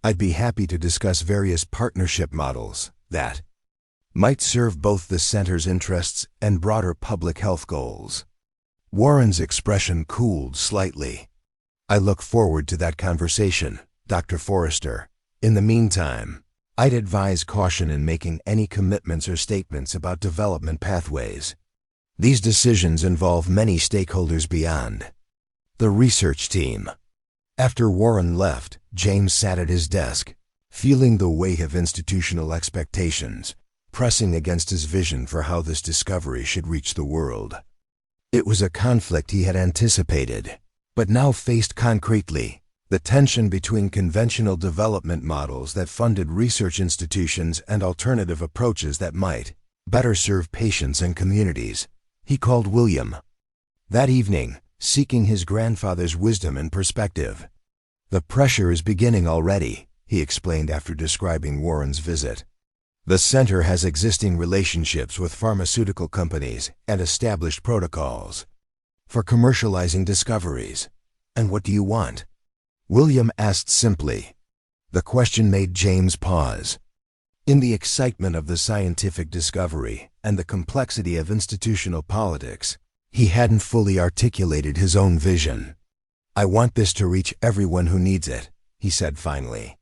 I'd be happy to discuss various partnership models that might serve both the center's interests and broader public health goals." Warren's expression cooled slightly. "I look forward to that conversation, Dr. Forrester. In the meantime, I'd advise caution in making any commitments or statements about development pathways. These decisions involve many stakeholders beyond the research team. After Warren left, James sat at his desk, feeling the weight of institutional expectations pressing against his vision for how this discovery should reach the world. It was a conflict he had anticipated, but now faced concretely: the tension between conventional development models that funded research institutions and alternative approaches that might better serve patients and communities. He called William that evening, seeking his grandfather's wisdom and perspective. "The pressure is beginning already," he explained after describing Warren's visit. "The center has existing relationships with pharmaceutical companies and established protocols for commercializing discoveries. And what do you want?" William asked simply. The question made James pause. In the excitement of the scientific discovery and the complexity of institutional politics, he hadn't fully articulated his own vision. "I want this to reach everyone who needs it," he said finally.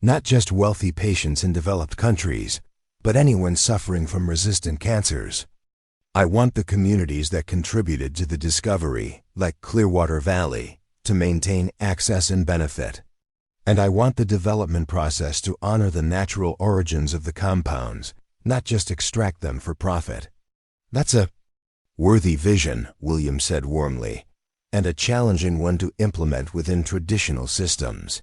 "Not just wealthy patients in developed countries, but anyone suffering from resistant cancers. I want the communities that contributed to the discovery, like Clearwater Valley, to maintain access and benefit. And I want the development process to honor the natural origins of the compounds, not just extract them for profit." "That's a worthy vision," William said warmly, "and a challenging one to implement within traditional systems.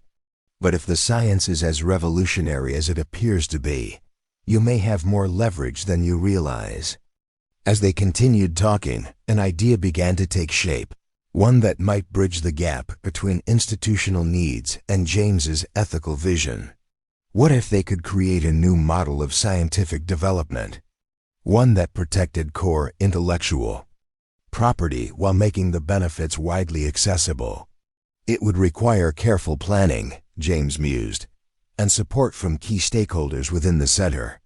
But if the science is as revolutionary as it appears to be, you may have more leverage than you realize." As they continued talking, an idea began to take shape, one that might bridge the gap between institutional needs and James's ethical vision. What if they could create a new model of scientific development? One that protected core intellectual property while making the benefits widely accessible. It would require careful planning, James mused, and support from key stakeholders within the center.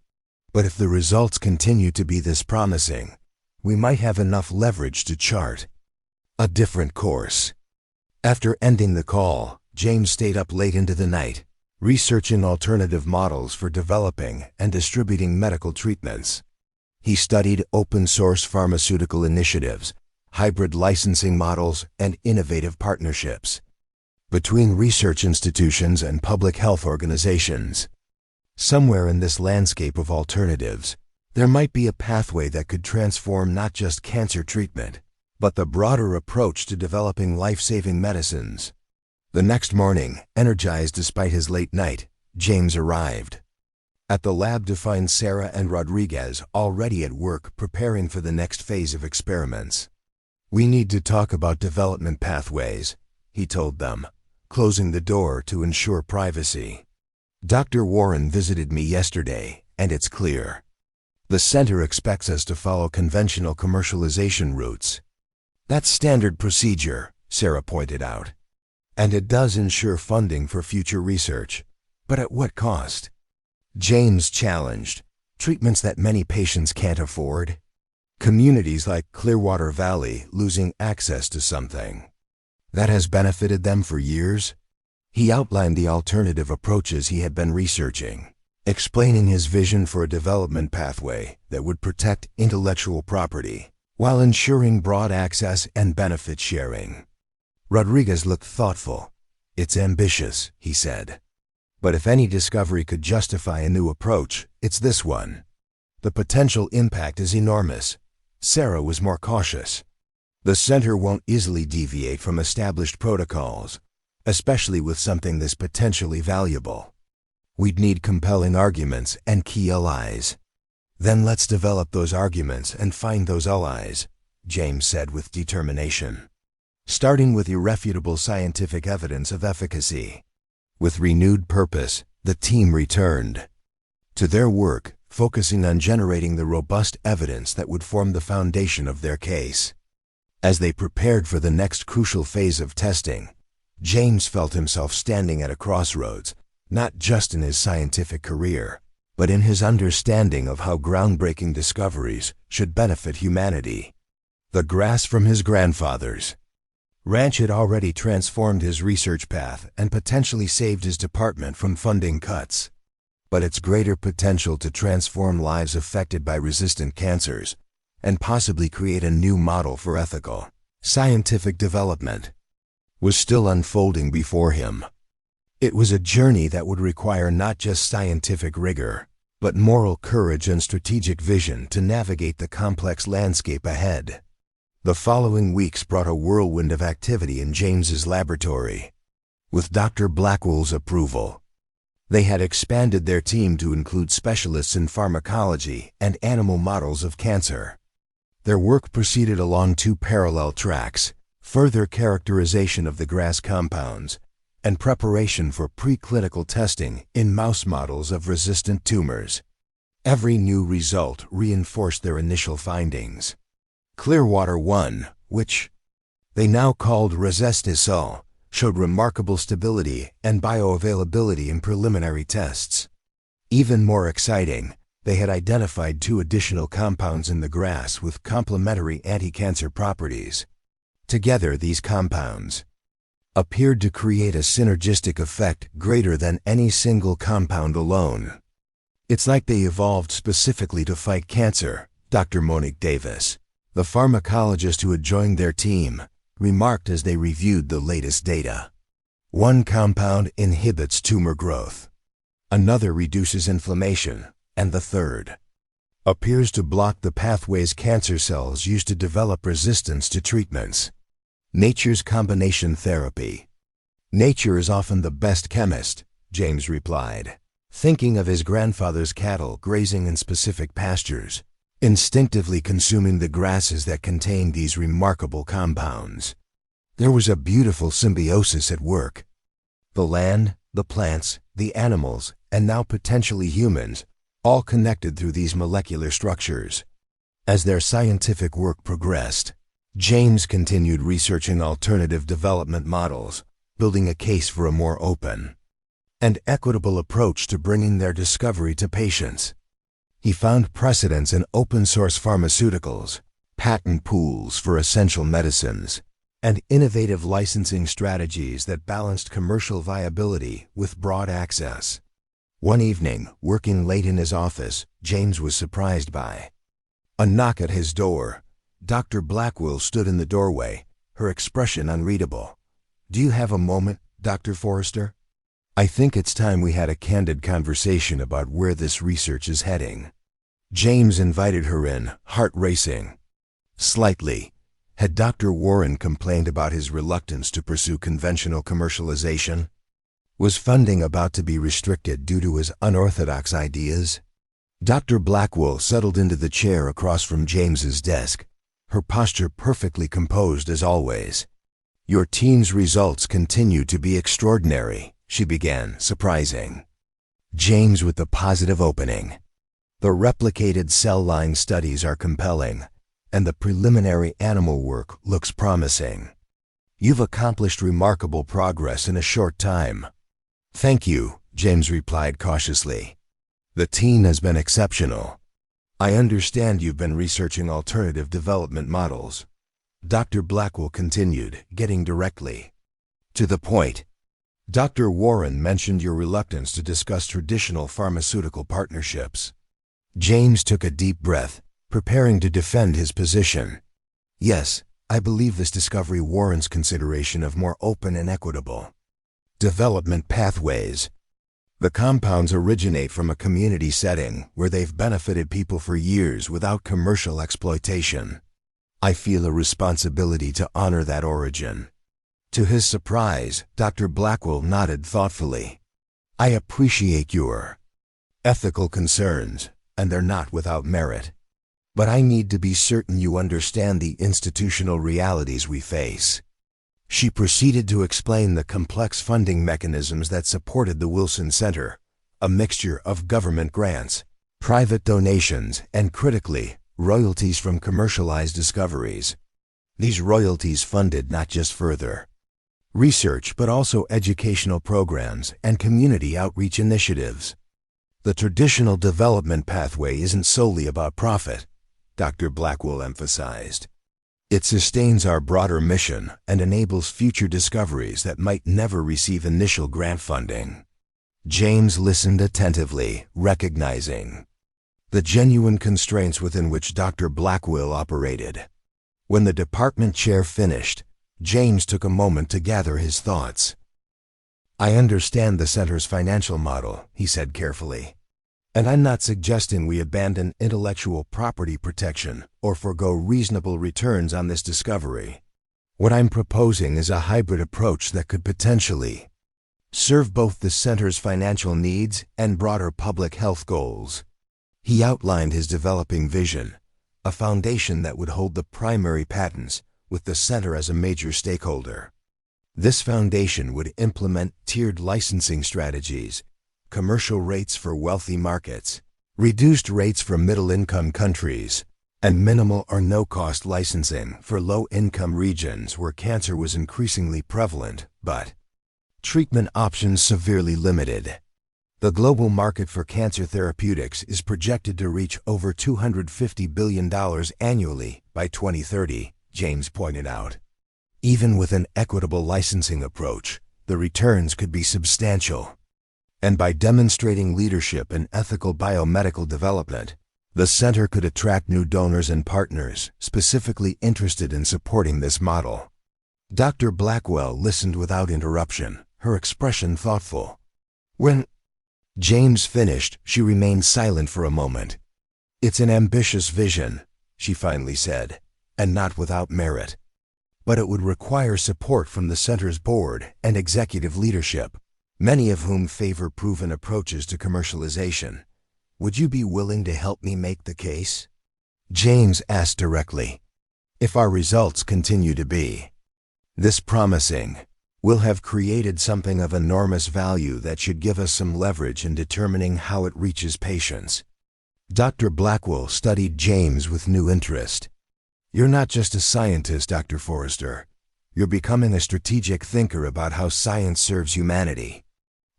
But if the results continue to be this promising, we might have enough leverage to chart a different course. After ending the call, James stayed up late into the night, researching alternative models for developing and distributing medical treatments. He studied open-source pharmaceutical initiatives, hybrid licensing models, and innovative partnerships between research institutions and public health organizations. Somewhere in this landscape of alternatives, there might be a pathway that could transform not just cancer treatment, but the broader approach to developing life-saving medicines. The next morning, energized despite his late night, James arrived at the lab to find Sarah and Rodriguez already at work preparing for the next phase of experiments. "We need to talk about development pathways," he told them, closing the door to ensure privacy. "Dr. Warren visited me yesterday, and it's clear. The center expects us to follow conventional commercialization routes." "That's standard procedure," Sarah pointed out. "And it does ensure funding for future research. But at what cost?" James challenged. "Treatments that many patients can't afford? Communities like Clearwater Valley losing access to something that has benefited them for years?" He outlined the alternative approaches he had been researching, explaining his vision for a development pathway that would protect intellectual property while ensuring broad access and benefit sharing. Rodriguez looked thoughtful. "It's ambitious," he said. "But if any discovery could justify a new approach, it's this one. The potential impact is enormous." Sarah was more cautious. "The center won't easily deviate from established protocols, especially with something this potentially valuable. We'd need compelling arguments and key allies." "Then let's develop those arguments and find those allies," James said with determination. "Starting with irrefutable scientific evidence of efficacy." With renewed purpose, the team returned to their work, focusing on generating the robust evidence that would form the foundation of their case. As they prepared for the next crucial phase of testing, James felt himself standing at a crossroads, not just in his scientific career, but in his understanding of how groundbreaking discoveries should benefit humanity. The grass from his grandfather's ranch had already transformed his research path and potentially saved his department from funding cuts. but its greater potential to transform lives affected by resistant cancers and possibly create a new model for ethical, scientific development was still unfolding before him. It was a journey that would require not just scientific rigor, but moral courage and strategic vision to navigate the complex landscape ahead. The following weeks brought a whirlwind of activity in James's laboratory. With Dr. Blackwell's approval, they had expanded their team to include specialists in pharmacology and animal models of cancer. Their work proceeded along two parallel tracks: further characterization of the GRAS compounds and preparation for preclinical testing in mouse models of resistant tumors. Every new result reinforced their initial findings. Clearwater 1, which they now called revolutionize, showed remarkable stability and bioavailability in preliminary tests. Even more exciting, they had identified two additional compounds in the GRAS with complementary anti-cancer properties. Together, these compounds appeared to create a synergistic effect greater than any single compound alone. It's like they evolved specifically to fight cancer, Dr. Monique Davis, the pharmacologist who had joined their team, remarked as they reviewed the latest data. One compound inhibits tumor growth, another reduces inflammation, and the third appears to block the pathways cancer cells use to develop resistance to treatments. Nature's combination therapy. Nature is often the best chemist, James replied, thinking of his grandfather's cattle grazing in specific pastures, instinctively consuming the grasses that contained these remarkable compounds. There was a beautiful symbiosis at work. The land, the plants, the animals, and now potentially humans, all connected through these molecular structures. As their scientific work progressed, James continued researching alternative development models, building a case for a more open and equitable approach to bringing their discovery to patients. He found precedents in open-source pharmaceuticals, patent pools for essential medicines, and innovative licensing strategies that balanced commercial viability with broad access. One evening, working late in his office, James was surprised by a knock at his door. Dr. Blackwell stood in the doorway, her expression unreadable. "Do you have a moment, Dr. Forrester? I think it's time we had a candid conversation about where this research is heading." James invited her in, heart racing. Slightly. Had Dr. Warren complained about his reluctance to pursue conventional commercialization? Was funding about to be restricted due to his unorthodox ideas? Dr. Blackwell settled into the chair across from James's desk, her posture perfectly composed as always. "Your team's results continue to be extraordinary," she began, surprising James with the positive opening. "The replicated cell line studies are compelling, and the preliminary animal work looks promising. You've accomplished remarkable progress in a short time." "Thank you," James replied cautiously. "The team has been exceptional. I understand you've been researching alternative development models." Dr. Blackwell continued, getting directly to the point. "Dr. Warren mentioned your reluctance to discuss traditional pharmaceutical partnerships." James took a deep breath, preparing to defend his position. "Yes, I believe this discovery warrants consideration of more open and equitable development pathways. The compounds originate from a community setting where they've benefited people for years without commercial exploitation. I feel a responsibility to honor that origin." To his surprise, Dr. Blackwell nodded thoughtfully. "I appreciate your ethical concerns, and they're not without merit. But I need to be certain you understand the institutional realities we face." She proceeded to explain the complex funding mechanisms that supported the Wilson Center, a mixture of government grants, private donations, and critically, royalties from commercialized discoveries. These royalties funded not just further research but also educational programs and community outreach initiatives. "The traditional development pathway isn't solely about profit," Dr. Blackwell emphasized. "It sustains our broader mission and enables future discoveries that might never receive initial grant funding." James listened attentively, recognizing the genuine constraints within which Dr. Blackwell operated. When the department chair finished, James took a moment to gather his thoughts. "I understand the center's financial model," he said carefully. "And I'm not suggesting we abandon intellectual property protection or forego reasonable returns on this discovery. What I'm proposing is a hybrid approach that could potentially serve both the center's financial needs and broader public health goals." He outlined his developing vision, a foundation that would hold the primary patents, with the center as a major stakeholder. This foundation would implement tiered licensing strategies, commercial rates for wealthy markets, reduced rates for middle-income countries, and minimal or no-cost licensing for low-income regions where cancer was increasingly prevalent, but treatment options severely limited. The global market for cancer therapeutics is projected to reach over $250 billion annually by 2030, James pointed out. Even with an equitable licensing approach, the returns could be substantial. And by demonstrating leadership in ethical biomedical development, the center could attract new donors and partners specifically interested in supporting this model. Dr. Blackwell listened without interruption, her expression thoughtful. When James finished, she remained silent for a moment. "It's an ambitious vision," she finally said, "and not without merit. But it would require support from the center's board and executive leadership, many of whom favor proven approaches to commercialization. Would you be willing to help me make the case?" James asked directly. "If our results continue to be this promising, we'll have created something of enormous value that should give us some leverage in determining how it reaches patients." Dr. Blackwell studied James with new interest. "You're not just a scientist, Dr. Forrester. You're becoming a strategic thinker about how science serves humanity.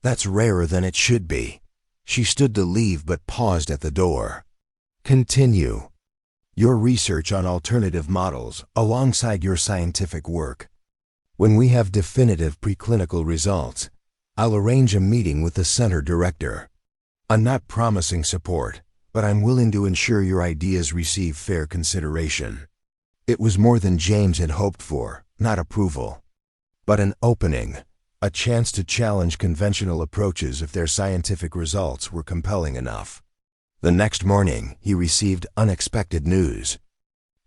That's rarer than it should be." She stood to leave but paused at the door. "Continue your research on alternative models alongside your scientific work. When we have definitive preclinical results, I'll arrange a meeting with the center director. I'm not promising support, but I'm willing to ensure your ideas receive fair consideration." It was more than James had hoped for, not approval, but an opening, a chance to challenge conventional approaches if their scientific results were compelling enough. The next morning, he received unexpected news.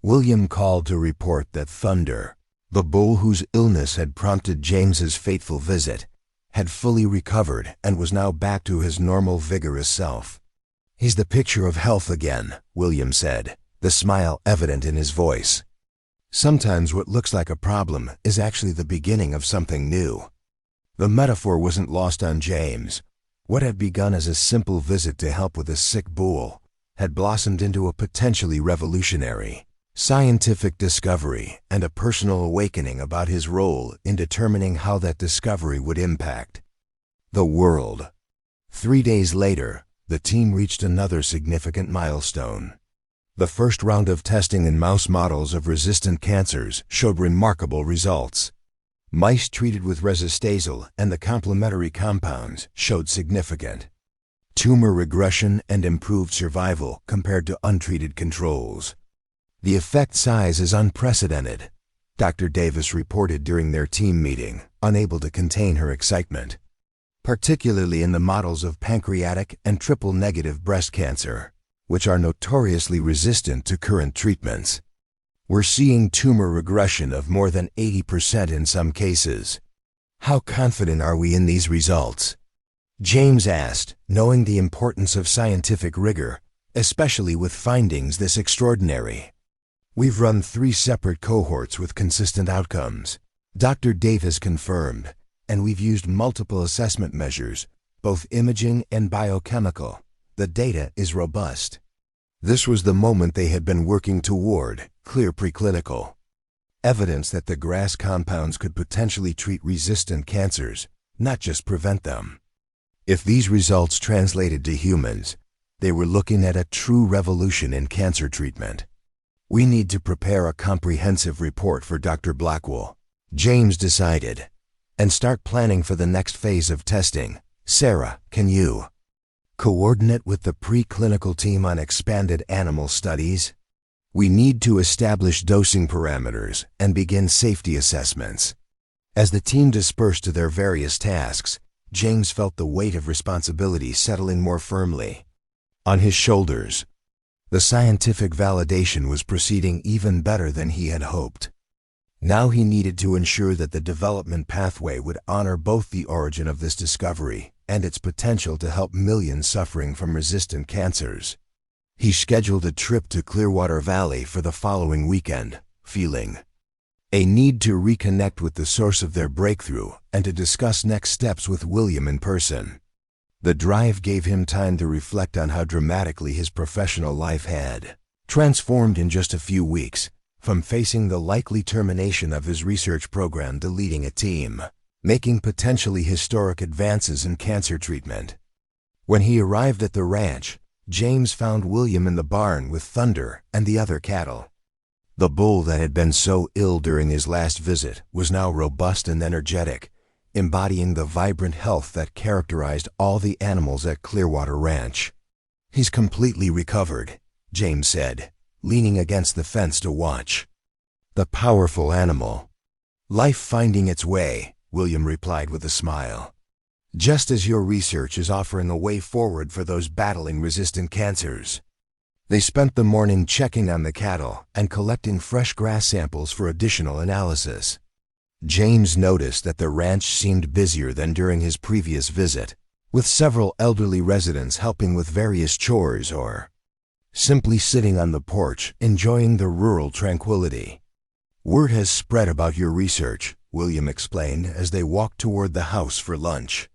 William called to report that Thunder, the bull whose illness had prompted James's fateful visit, had fully recovered and was now back to his normal vigorous self. "He's the picture of health again," William said, the smile evident in his voice. "Sometimes what looks like a problem is actually the beginning of something new." The metaphor wasn't lost on James. What had begun as a simple visit to help with a sick bull had blossomed into a potentially revolutionary scientific discovery and a personal awakening about his role in determining how that discovery would impact the world. 3 days later, the team reached another significant milestone. The first round of testing in mouse models of resistant cancers showed remarkable results. Mice treated with resistazole and the complementary compounds showed significant tumor regression and improved survival compared to untreated controls. "The effect size is unprecedented," Dr. Davis reported during their team meeting, unable to contain her excitement. "Particularly in the models of pancreatic and triple-negative breast cancer, which are notoriously resistant to current treatments. We're seeing tumor regression of more than 80% in some cases. How confident are we in these results?" James asked, knowing the importance of scientific rigor, especially with findings this extraordinary. "We've run 3 separate cohorts with consistent outcomes," Dr. Davis confirmed, "and we've used multiple assessment measures, both imaging and biochemical. The data is robust." This was the moment they had been working toward, clear preclinical evidence that the GRAS compounds could potentially treat resistant cancers, not just prevent them. If these results translated to humans, they were looking at a true revolution in cancer treatment. "We need to prepare a comprehensive report for Dr. Blackwell," James decided, "and start planning for the next phase of testing, Sarah, can you coordinate with the preclinical team on expanded animal studies? We need to establish dosing parameters and begin safety assessments. As the team dispersed to their various tasks, James felt the weight of responsibility settling more firmly on his shoulders. The scientific validation was proceeding even better than he had hoped. Now he needed to ensure that the development pathway would honor both the origin of this discovery and its potential to help millions suffering from resistant cancers. He scheduled a trip to Clearwater Valley for the following weekend, feeling a need to reconnect with the source of their breakthrough and to discuss next steps with William in person. The drive gave him time to reflect on how dramatically his professional life had transformed in just a few weeks, from facing the likely termination of his research program to leading a team, making potentially historic advances in cancer treatment. When he arrived at the ranch, James found William in the barn with Thunder and the other cattle. The bull that had been so ill during his last visit was now robust and energetic, embodying the vibrant health that characterized all the animals at Clearwater Ranch. "He's completely recovered," James said, leaning against the fence to watch the powerful animal. "Life finding its way," William replied with a smile. "Just as your research is offering a way forward for those battling resistant cancers." They spent the morning checking on the cattle and collecting fresh grass samples for additional analysis. James noticed that the ranch seemed busier than during his previous visit, with several elderly residents helping with various chores or simply sitting on the porch enjoying the rural tranquility. "Word has spread about your research," William explained as they walked toward the house for lunch.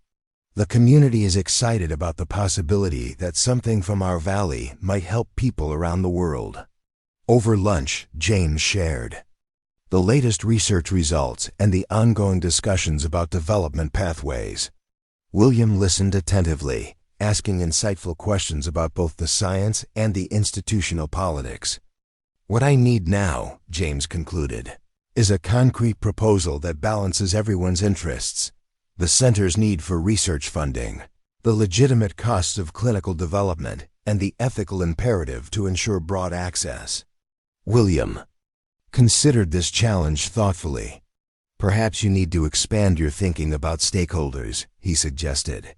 "The community is excited about the possibility that something from our valley might help people around the world." Over lunch, James shared the latest research results and the ongoing discussions about development pathways. William listened attentively, asking insightful questions about both the science and the institutional politics. "What I need now," James concluded, "is a concrete proposal that balances everyone's interests: the center's need for research funding, the legitimate costs of clinical development, and the ethical imperative to ensure broad access." William considered this challenge thoughtfully. "Perhaps you need to expand your thinking about stakeholders," he suggested.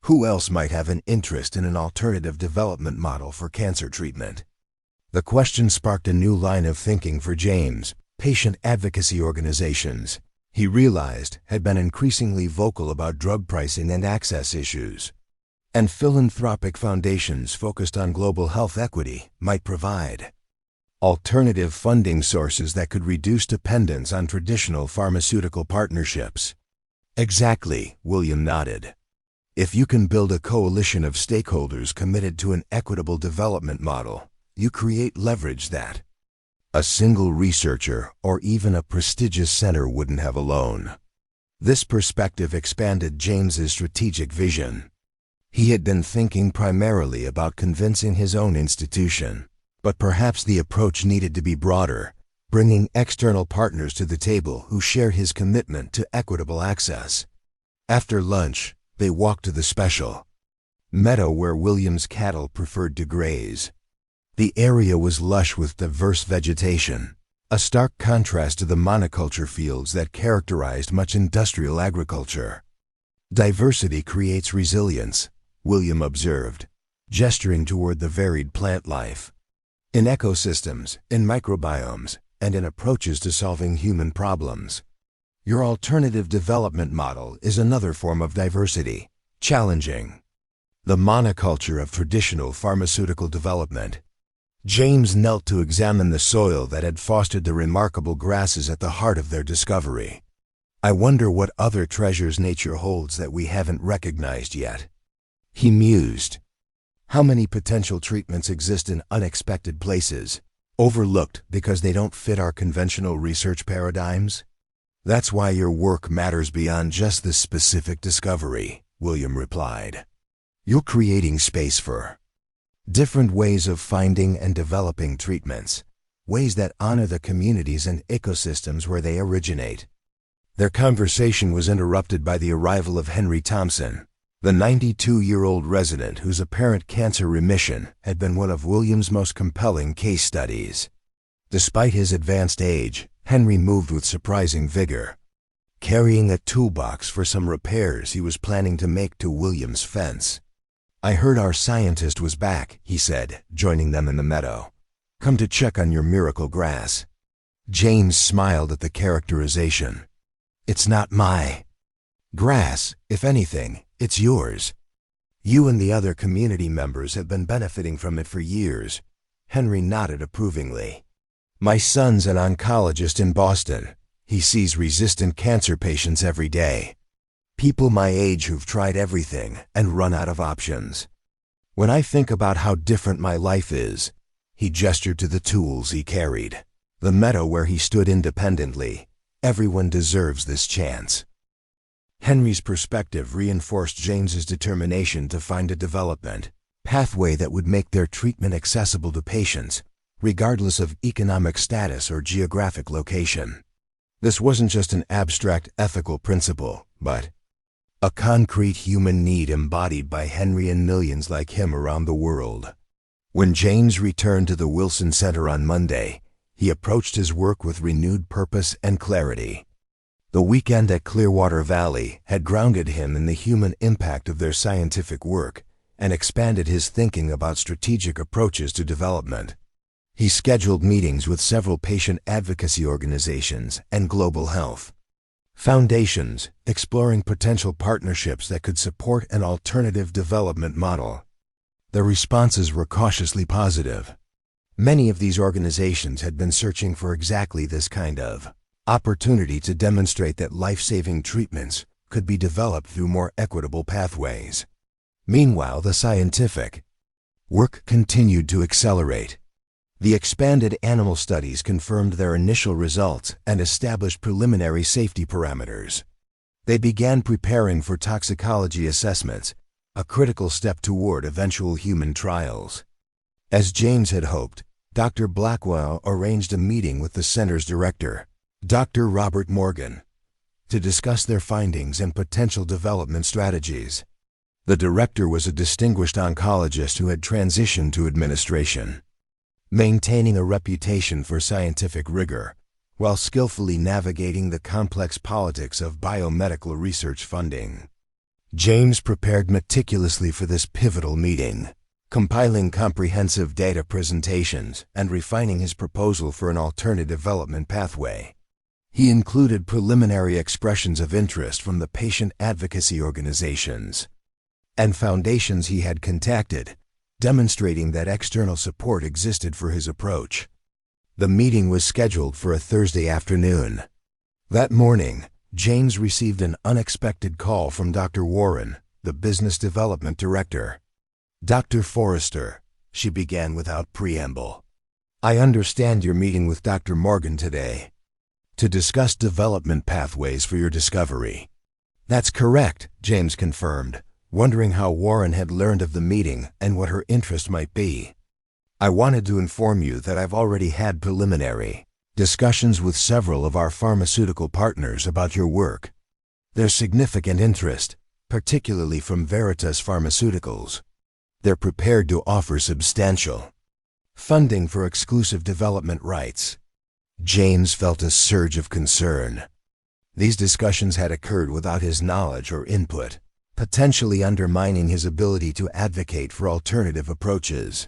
"Who else might have an interest in an alternative development model for cancer treatment?" The question sparked a new line of thinking for James. Patient advocacy organizations, he realized, had been increasingly vocal about drug pricing and access issues, and philanthropic foundations focused on global health equity might provide alternative funding sources that could reduce dependence on traditional pharmaceutical partnerships. "Exactly," William nodded. "If you can build a coalition of stakeholders committed to an equitable development model, you create leverage that a single researcher or even a prestigious center wouldn't have alone." This perspective expanded James's strategic vision. He had been thinking primarily about convincing his own institution, but perhaps the approach needed to be broader, bringing external partners to the table who shared his commitment to equitable access. After lunch, they walked to the special meadow where William's cattle preferred to graze. The area was lush with diverse vegetation, a stark contrast to the monoculture fields that characterized much industrial agriculture. "Diversity creates resilience," William observed, gesturing toward the varied plant life in ecosystems, in microbiomes, and in approaches to solving human problems. "Your alternative development model is another form of diversity, challenging the monoculture of traditional pharmaceutical development." James knelt to examine the soil that had fostered the remarkable grasses at the heart of their discovery. "I wonder what other treasures nature holds that we haven't recognized yet," he mused. "How many potential treatments exist in unexpected places, overlooked because they don't fit our conventional research paradigms?" "That's why your work matters beyond just this specific discovery," William replied. "You're creating space for different ways of finding and developing treatments, ways that honor the communities and ecosystems where they originate." Their conversation was interrupted by the arrival of Henry Thompson, The 92-year-old resident whose apparent cancer remission had been one of William's most compelling case studies. Despite his advanced age, Henry moved with surprising vigor, carrying a toolbox for some repairs he was planning to make to William's fence. "I heard our scientist was back," he said, joining them in the meadow. "Come to check on your miracle grass." James smiled at the characterization. "It's not my grass. If anything, it's yours. You and the other community members have been benefiting from it for years." Henry nodded approvingly. "My son's an oncologist in Boston. He sees resistant cancer patients every day. People my age who've tried everything and run out of options. When I think about how different my life is," he gestured to the tools he carried, "the meadow where he stood independently, everyone deserves this chance." Henry's perspective reinforced James's determination to find a development pathway that would make their treatment accessible to patients, regardless of economic status or geographic location. This wasn't just an abstract ethical principle, but a concrete human need embodied by Henry and millions like him around the world. When James returned to the Wilson Center on Monday, he approached his work with renewed purpose and clarity. The weekend at Clearwater Valley had grounded him in the human impact of their scientific work and expanded his thinking about strategic approaches to development. He scheduled meetings with several patient advocacy organizations and global health foundations, exploring potential partnerships that could support an alternative development model. The responses were cautiously positive. Many of these organizations had been searching for exactly this kind of opportunity to demonstrate that life-saving treatments could be developed through more equitable pathways. Meanwhile, the scientific work continued to accelerate. The expanded animal studies confirmed their initial results and established preliminary safety parameters. They began preparing for toxicology assessments, a critical step toward eventual human trials. As James had hoped, Dr. Blackwell arranged a meeting with the center's director, Dr. Robert Morgan, to discuss their findings and potential development strategies. The director was a distinguished oncologist who had transitioned to administration, maintaining a reputation for scientific rigor while skillfully navigating the complex politics of biomedical research funding. James prepared meticulously for this pivotal meeting, compiling comprehensive data presentations and refining his proposal for an alternative development pathway. He included preliminary expressions of interest from the patient advocacy organizations and foundations he had contacted, demonstrating that external support existed for his approach. The meeting was scheduled for a Thursday afternoon. That morning, James received an unexpected call from Dr. Warren, the business development director. "Dr. Forrester," she began without preamble, "I understand you're meeting with Dr. Morgan today to discuss development pathways for your discovery." "That's correct," James confirmed, wondering how Warren had learned of the meeting and what her interest might be. "I wanted to inform you that I've already had preliminary discussions with several of our pharmaceutical partners about your work. There's significant interest, particularly from Veritas Pharmaceuticals. They're prepared to offer substantial funding for exclusive development rights." James felt a surge of concern. These discussions had occurred without his knowledge or input, potentially undermining his ability to advocate for alternative approaches.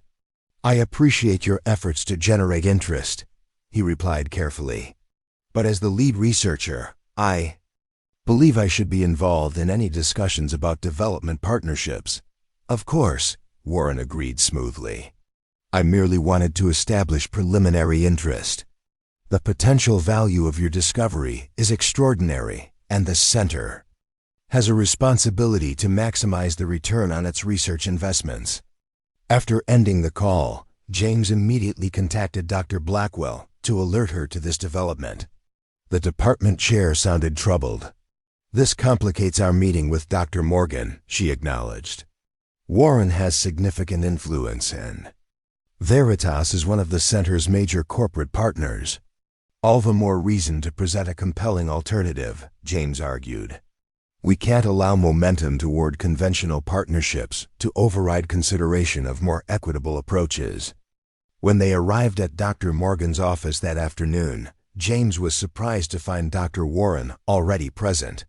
"I appreciate your efforts to generate interest," he replied carefully. "But as the lead researcher, I believe I should be involved in any discussions about development partnerships." "Of course," Warren agreed smoothly. "I merely wanted to establish preliminary interest. The potential value of your discovery is extraordinary, and the center has a responsibility to maximize the return on its research investments." After ending the call, James immediately contacted Dr. Blackwell to alert her to this development. The department chair sounded troubled. "This complicates our meeting with Dr. Morgan," she acknowledged. "Warren has significant influence, and Veritas is one of the center's major corporate partners. All the more reason to present a compelling alternative," James argued. We can't allow momentum toward conventional partnerships to override consideration of more equitable approaches. When they arrived at Dr. Morgan's office that afternoon, James was surprised to find Dr. Warren already present.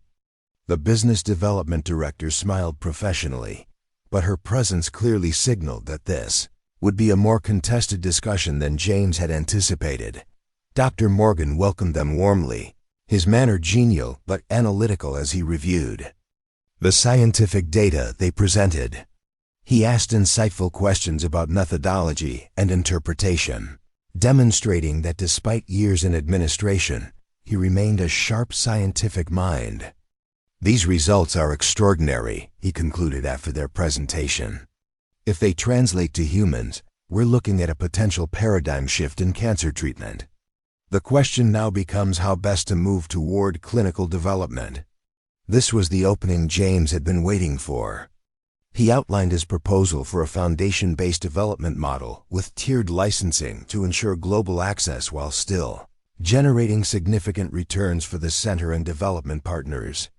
The business development director smiled professionally, but her presence clearly signaled that this would be a more contested discussion than James had anticipated. Dr. Morgan welcomed them warmly, his manner genial but analytical as he reviewed the scientific data they presented. He asked insightful questions about methodology and interpretation, demonstrating that despite years in administration, he remained a sharp scientific mind. "These results are extraordinary," he concluded after their presentation. "If they translate to humans, we're looking at a potential paradigm shift in cancer treatment. The question now becomes how best to move toward clinical development." This was the opening James had been waiting for. He outlined his proposal for a foundation-based development model with tiered licensing to ensure global access while still generating significant returns for the center and development partners.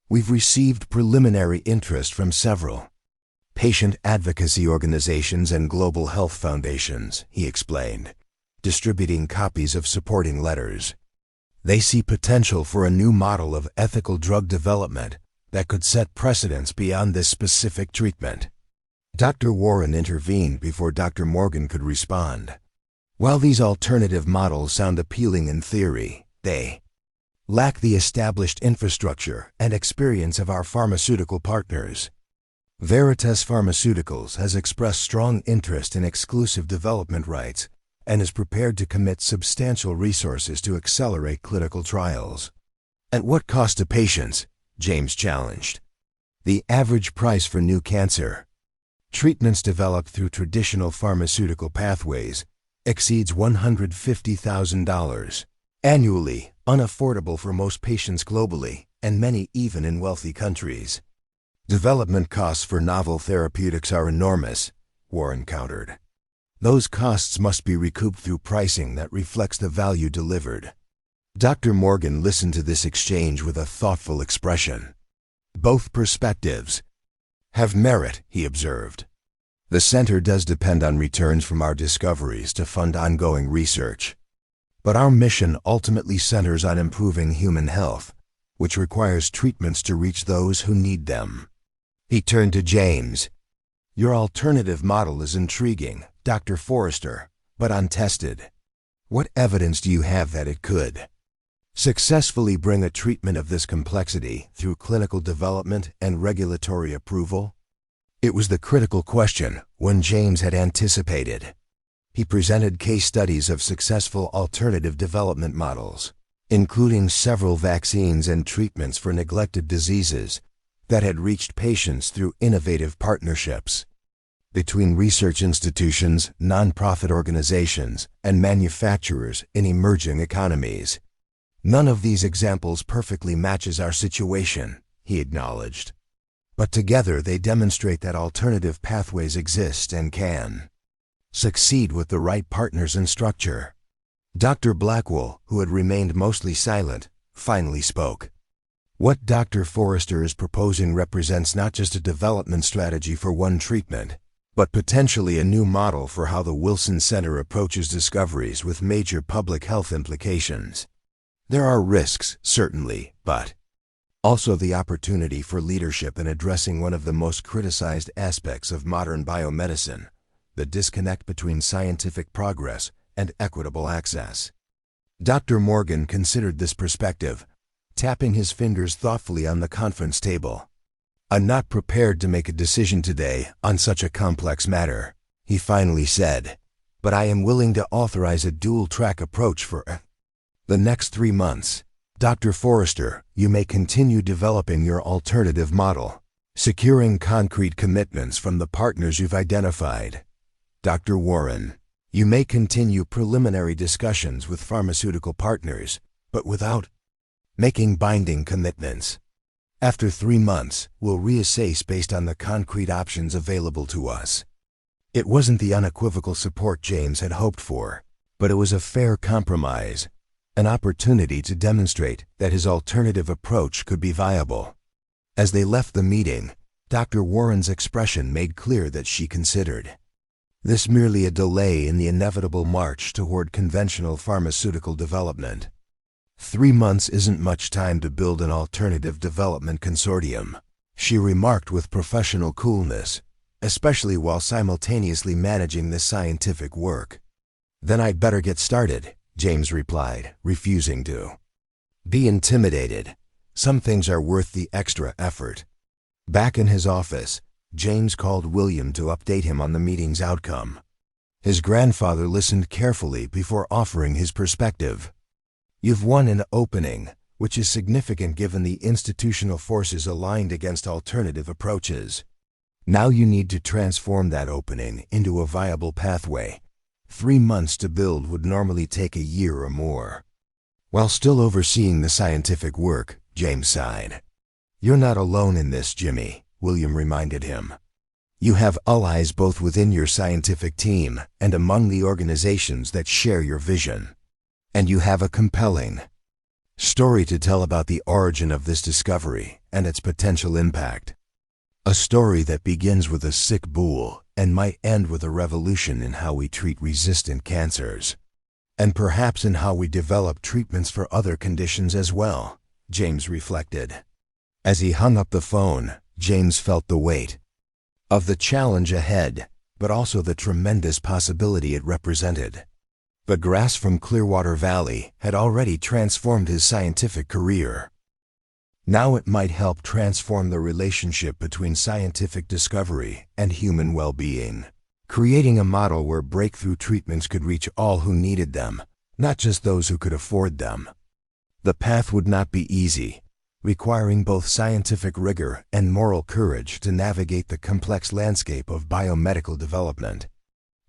"We've received preliminary interest from several patient advocacy organizations and global health foundations," he explained, distributing copies of supporting letters. "They see potential for a new model of ethical drug development that could set precedents beyond this specific treatment." Dr. Warren intervened before Dr. Morgan could respond. "While these alternative models sound appealing in theory, they lack the established infrastructure and experience of our pharmaceutical partners. Veritas Pharmaceuticals has expressed strong interest in exclusive development rights and is prepared to commit substantial resources to accelerate clinical trials." "At what cost to patients?" James challenged. "The average price for new cancer treatments developed through traditional pharmaceutical pathways exceeds $150,000 annually, unaffordable for most patients globally, and many even in wealthy countries. Development costs for novel therapeutics are enormous," Warren countered. "Those costs must be recouped through pricing that reflects the value delivered." Dr. Morgan listened to this exchange with a thoughtful expression. "Both perspectives have merit," he observed. "The center does depend on returns from our discoveries to fund ongoing research. But our mission ultimately centers on improving human health, which requires treatments to reach those who need them." He turned to James. "Your alternative model is intriguing, Dr. Forrester, but untested. What evidence do you have that it could successfully bring a treatment of this complexity through clinical development and regulatory approval?" It was the critical question one James had anticipated. He presented case studies of successful alternative development models, including several vaccines and treatments for neglected diseases that had reached patients through innovative partnerships between research institutions, nonprofit organizations, and manufacturers in emerging economies. "None of these examples perfectly matches our situation," he acknowledged. "But together they demonstrate that alternative pathways exist and can succeed with the right partners and structure." Dr. Blackwell, who had remained mostly silent, finally spoke. "What Dr. Forrester is proposing represents not just a development strategy for one treatment, but potentially a new model for how the Wilson Center approaches discoveries with major public health implications. There are risks, certainly, but also the opportunity for leadership in addressing one of the most criticized aspects of modern biomedicine, the disconnect between scientific progress and equitable access." Dr. Morgan considered this perspective, tapping his fingers thoughtfully on the conference table. "I'm not prepared to make a decision today on such a complex matter," he finally said, "but I am willing to authorize a dual-track approach for the next 3 months. Dr. Forrester, you may continue developing your alternative model, securing concrete commitments from the partners you've identified. Dr. Warren, you may continue preliminary discussions with pharmaceutical partners, but without making binding commitments. After 3 months, we'll reassess based on the concrete options available to us." It wasn't the unequivocal support James had hoped for, but it was a fair compromise, an opportunity to demonstrate that his alternative approach could be viable. As they left the meeting, Dr. Warren's expression made clear that she considered this merely a delay in the inevitable march toward conventional pharmaceutical development. 3 months isn't much time to build an alternative development consortium, she remarked with professional coolness, especially while simultaneously managing the scientific work. Then I'd better get started, James replied, refusing to be intimidated. Some things are worth the extra effort. Back in his office, James called William to update him on the meeting's outcome. His grandfather listened carefully before offering his perspective. You've won an opening, which is significant given the institutional forces aligned against alternative approaches. Now you need to transform that opening into a viable pathway. 3 months to build would normally take a year or more. While still overseeing the scientific work, James sighed. You're not alone in this, Jimmy, William reminded him. You have allies both within your scientific team and among the organizations that share your vision. And you have a compelling story to tell about the origin of this discovery and its potential impact. A story that begins with a sick bull and might end with a revolution in how we treat resistant cancers. And perhaps in how we develop treatments for other conditions as well, James reflected. As he hung up the phone, James felt the weight of the challenge ahead, but also the tremendous possibility it represented. The grass from Clearwater Valley had already transformed his scientific career. Now it might help transform the relationship between scientific discovery and human well-being, creating a model where breakthrough treatments could reach all who needed them, not just those who could afford them. The path would not be easy, requiring both scientific rigor and moral courage to navigate the complex landscape of biomedical development.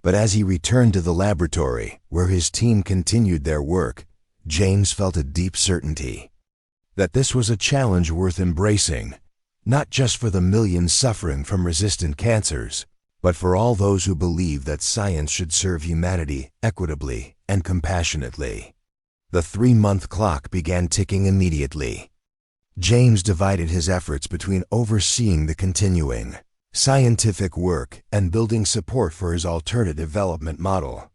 But as he returned to the laboratory, where his team continued their work, James felt a deep certainty that this was a challenge worth embracing, not just for the millions suffering from resistant cancers, but for all those who believe that science should serve humanity equitably and compassionately. The 3-month clock began ticking immediately. James divided his efforts between overseeing the continuing scientific work and building support for his alternative development model.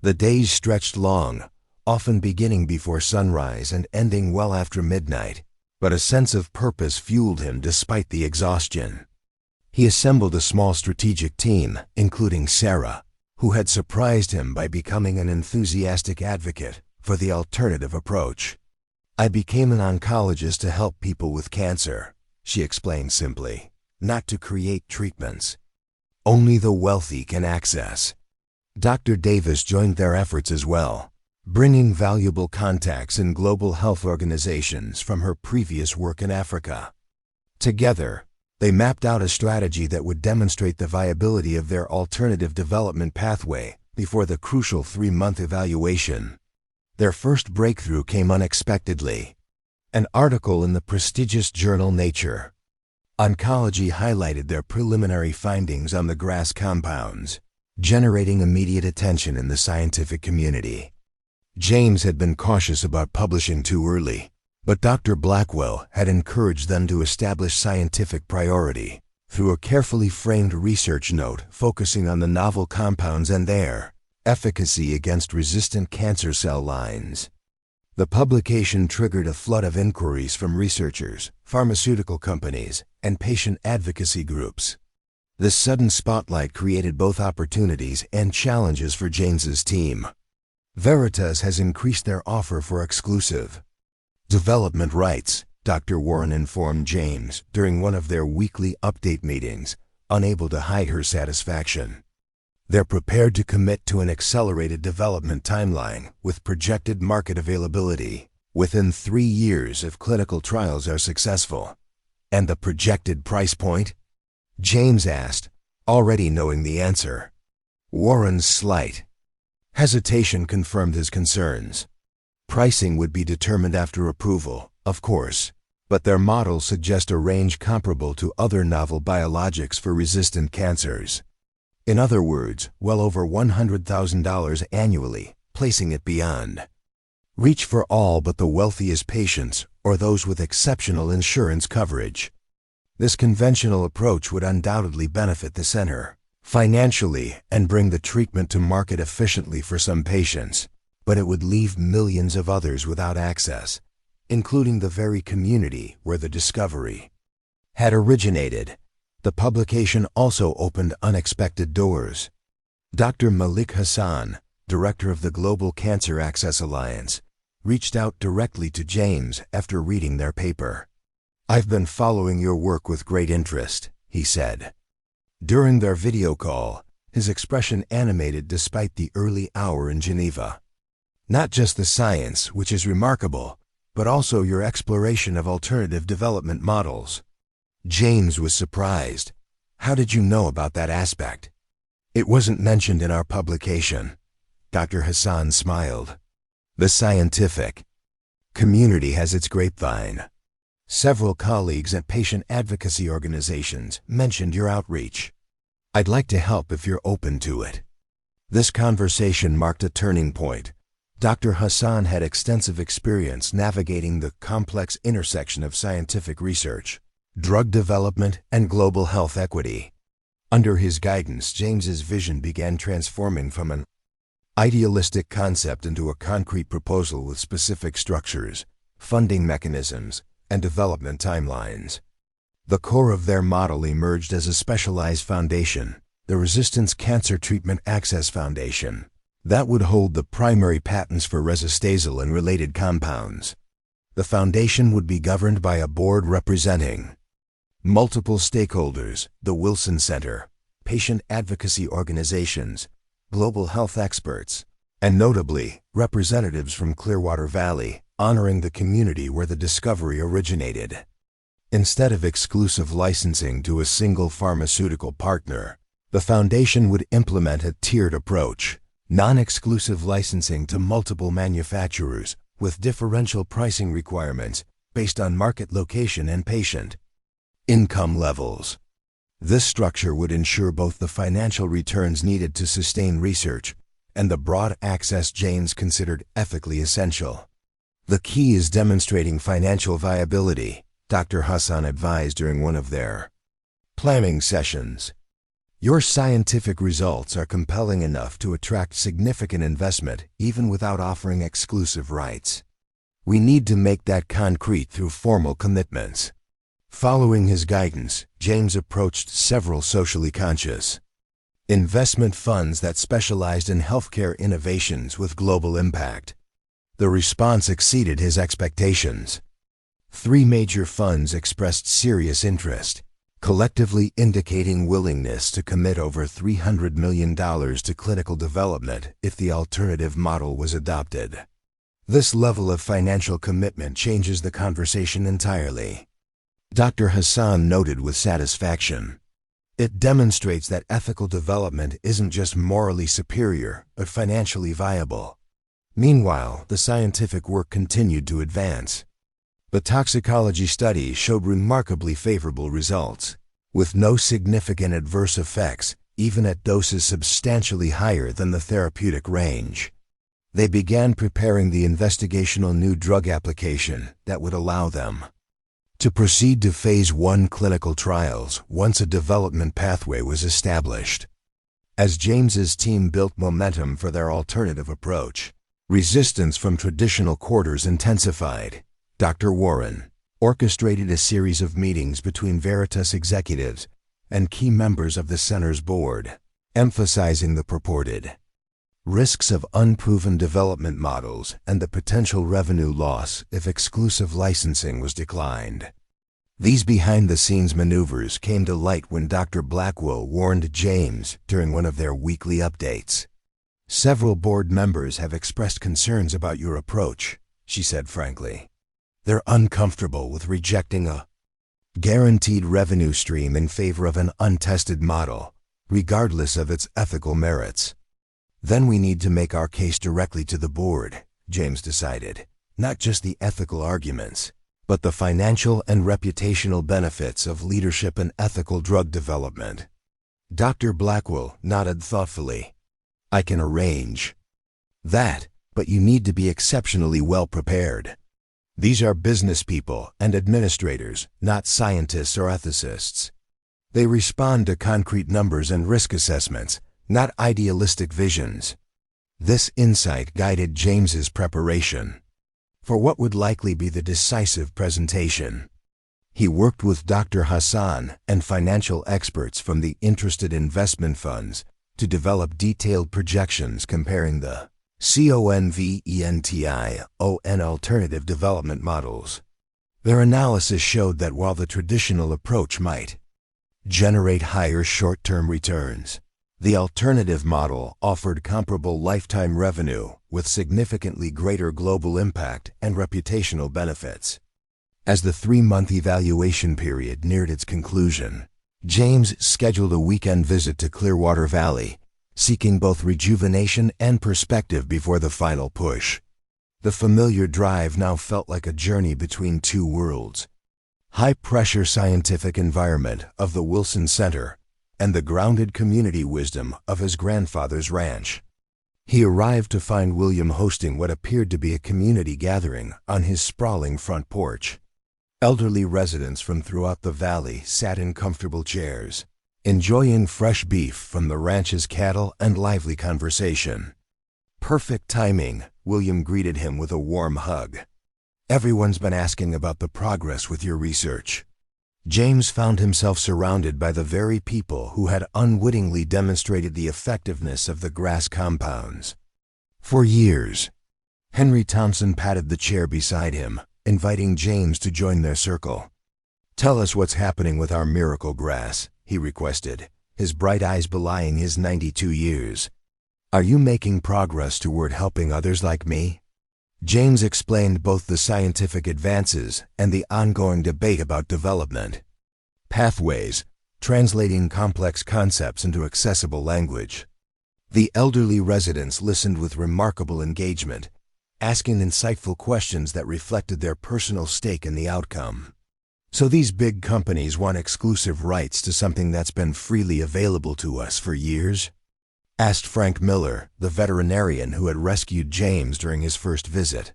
The days stretched long, often beginning before sunrise and ending well after midnight, but a sense of purpose fueled him despite the exhaustion. He assembled a small strategic team, including Sarah, who had surprised him by becoming an enthusiastic advocate for the alternative approach. I became an oncologist to help people with cancer, she explained simply, not to create treatments only the wealthy can access. Dr. Davis joined their efforts as well, bringing valuable contacts in global health organizations from her previous work in Africa. Together, they mapped out a strategy that would demonstrate the viability of their alternative development pathway before the crucial 3-month evaluation. Their first breakthrough came unexpectedly. An article in the prestigious journal Nature Oncology highlighted their preliminary findings on the GRAS compounds, generating immediate attention in the scientific community. James had been cautious about publishing too early, but Dr. Blackwell had encouraged them to establish scientific priority through a carefully framed research note focusing on the novel compounds and their efficacy against resistant cancer cell lines. The publication triggered a flood of inquiries from researchers, pharmaceutical companies, and patient advocacy groups. This sudden spotlight created both opportunities and challenges for James's team. Veritas has increased their offer for exclusive development rights, Dr. Warren informed James during one of their weekly update meetings, unable to hide her satisfaction. They're prepared to commit to an accelerated development timeline with projected market availability within 3 years if clinical trials are successful. And the projected price point? James asked, already knowing the answer. Warren's slight hesitation confirmed his concerns. Pricing would be determined after approval, of course, but their models suggest a range comparable to other novel biologics for resistant cancers. In other words, well over $100,000 annually, placing it beyond reach for all but the wealthiest patients or those with exceptional insurance coverage. This conventional approach would undoubtedly benefit the center financially and bring the treatment to market efficiently for some patients, but it would leave millions of others without access, including the very community where the discovery had originated. The publication also opened unexpected doors. Dr. Malik Hassan, director of the Global Cancer Access Alliance, reached out directly to James after reading their paper. "I've been following your work with great interest," he said. During their video call, his expression animated despite the early hour in Geneva. "Not just the science, which is remarkable, but also your exploration of alternative development models." James was surprised. "How did you know about that aspect?" "It wasn't mentioned in our publication." Dr. Hassan smiled. "The scientific community has its grapevine. Several colleagues at patient advocacy organizations mentioned your outreach. I'd like to help if you're open to it." This conversation marked a turning point. Dr. Hassan had extensive experience navigating the complex intersection of scientific research, drug development, and global health equity. Under his guidance, James's vision began transforming from an idealistic concept into a concrete proposal with specific structures, funding mechanisms, and development timelines. The core of their model emerged as a specialized foundation, the Resistance Cancer Treatment Access Foundation, that would hold the primary patents for resistasal and related compounds. The foundation would be governed by a board representing multiple stakeholders: the Wilson Center, patient advocacy organizations, global health experts, and notably, representatives from Clearwater Valley, honoring the community where the discovery originated. Instead of exclusive licensing to a single pharmaceutical partner, the foundation would implement a tiered approach: non-exclusive licensing to multiple manufacturers with differential pricing requirements based on market location and patient income levels. This structure would ensure both the financial returns needed to sustain research and the broad access James considered ethically essential. "The key is demonstrating financial viability," Dr. Hassan advised during one of their planning sessions. "Your scientific results are compelling enough to attract significant investment even without offering exclusive rights. We need to make that concrete through formal commitments." Following his guidance, James approached several socially conscious investment funds that specialized in healthcare innovations with global impact. The response exceeded his expectations. 3 major funds expressed serious interest, collectively indicating willingness to commit over $300 million to clinical development if the alternative model was adopted. This level of financial commitment changes the conversation entirely. Dr. Hassan noted with satisfaction. "It demonstrates that ethical development isn't just morally superior, but financially viable." Meanwhile, the scientific work continued to advance. The toxicology study showed remarkably favorable results, with no significant adverse effects, even at doses substantially higher than the therapeutic range. They began preparing the investigational new drug application that would allow them to proceed to phase 1 clinical trials once a development pathway was established. As James's team built momentum for their alternative approach, resistance from traditional quarters intensified. Dr. Warren orchestrated a series of meetings between Veritas executives and key members of the center's board, emphasizing the purported risks of unproven development models and the potential revenue loss if exclusive licensing was declined. These behind-the-scenes maneuvers came to light when Dr. Blackwell warned James during one of their weekly updates. "Several board members have expressed concerns about your approach," she said frankly. "They're uncomfortable with rejecting a guaranteed revenue stream in favor of an untested model, regardless of its ethical merits." "Then we need to make our case directly to the board," James decided. "Not just the ethical arguments, but the financial and reputational benefits of leadership in ethical drug development." Dr. Blackwell nodded thoughtfully. "I can arrange that, but you need to be exceptionally well prepared." These are business people and administrators, not scientists or ethicists. They respond to concrete numbers and risk assessments, not idealistic visions. This insight guided James's preparation for what would likely be the decisive presentation. He worked with Dr. Hassan and financial experts from the interested investment funds to develop detailed projections comparing the CONVENTION alternative development models. Their analysis showed that while the traditional approach might generate higher short-term returns, the alternative model offered comparable lifetime revenue with significantly greater global impact and reputational benefits. As the 3-month evaluation period neared its conclusion, James scheduled a weekend visit to Clearwater Valley, seeking both rejuvenation and perspective before the final push. The familiar drive now felt like a journey between two worlds: high-pressure scientific environment of the Wilson Center and the grounded community wisdom of his grandfather's ranch. He arrived to find William hosting what appeared to be a community gathering on his sprawling front porch. Elderly residents from throughout the valley sat in comfortable chairs, enjoying fresh beef from the ranch's cattle and lively conversation. Perfect timing, William greeted him with a warm hug. Everyone's been asking about the progress with your research. James found himself surrounded by the very people who had unwittingly demonstrated the effectiveness of the grass compounds. For years, Henry Thompson patted the chair beside him, inviting James to join their circle. "Tell us what's happening with our miracle grass," he requested, his bright eyes belying his 92 years. "Are you making progress toward helping others like me?" James explained both the scientific advances and the ongoing debate about development pathways, translating complex concepts into accessible language. The elderly residents listened with remarkable engagement, asking insightful questions that reflected their personal stake in the outcome. "So these big companies want exclusive rights to something that's been freely available to us for years?" asked Frank Miller, the veterinarian who had rescued James during his first visit.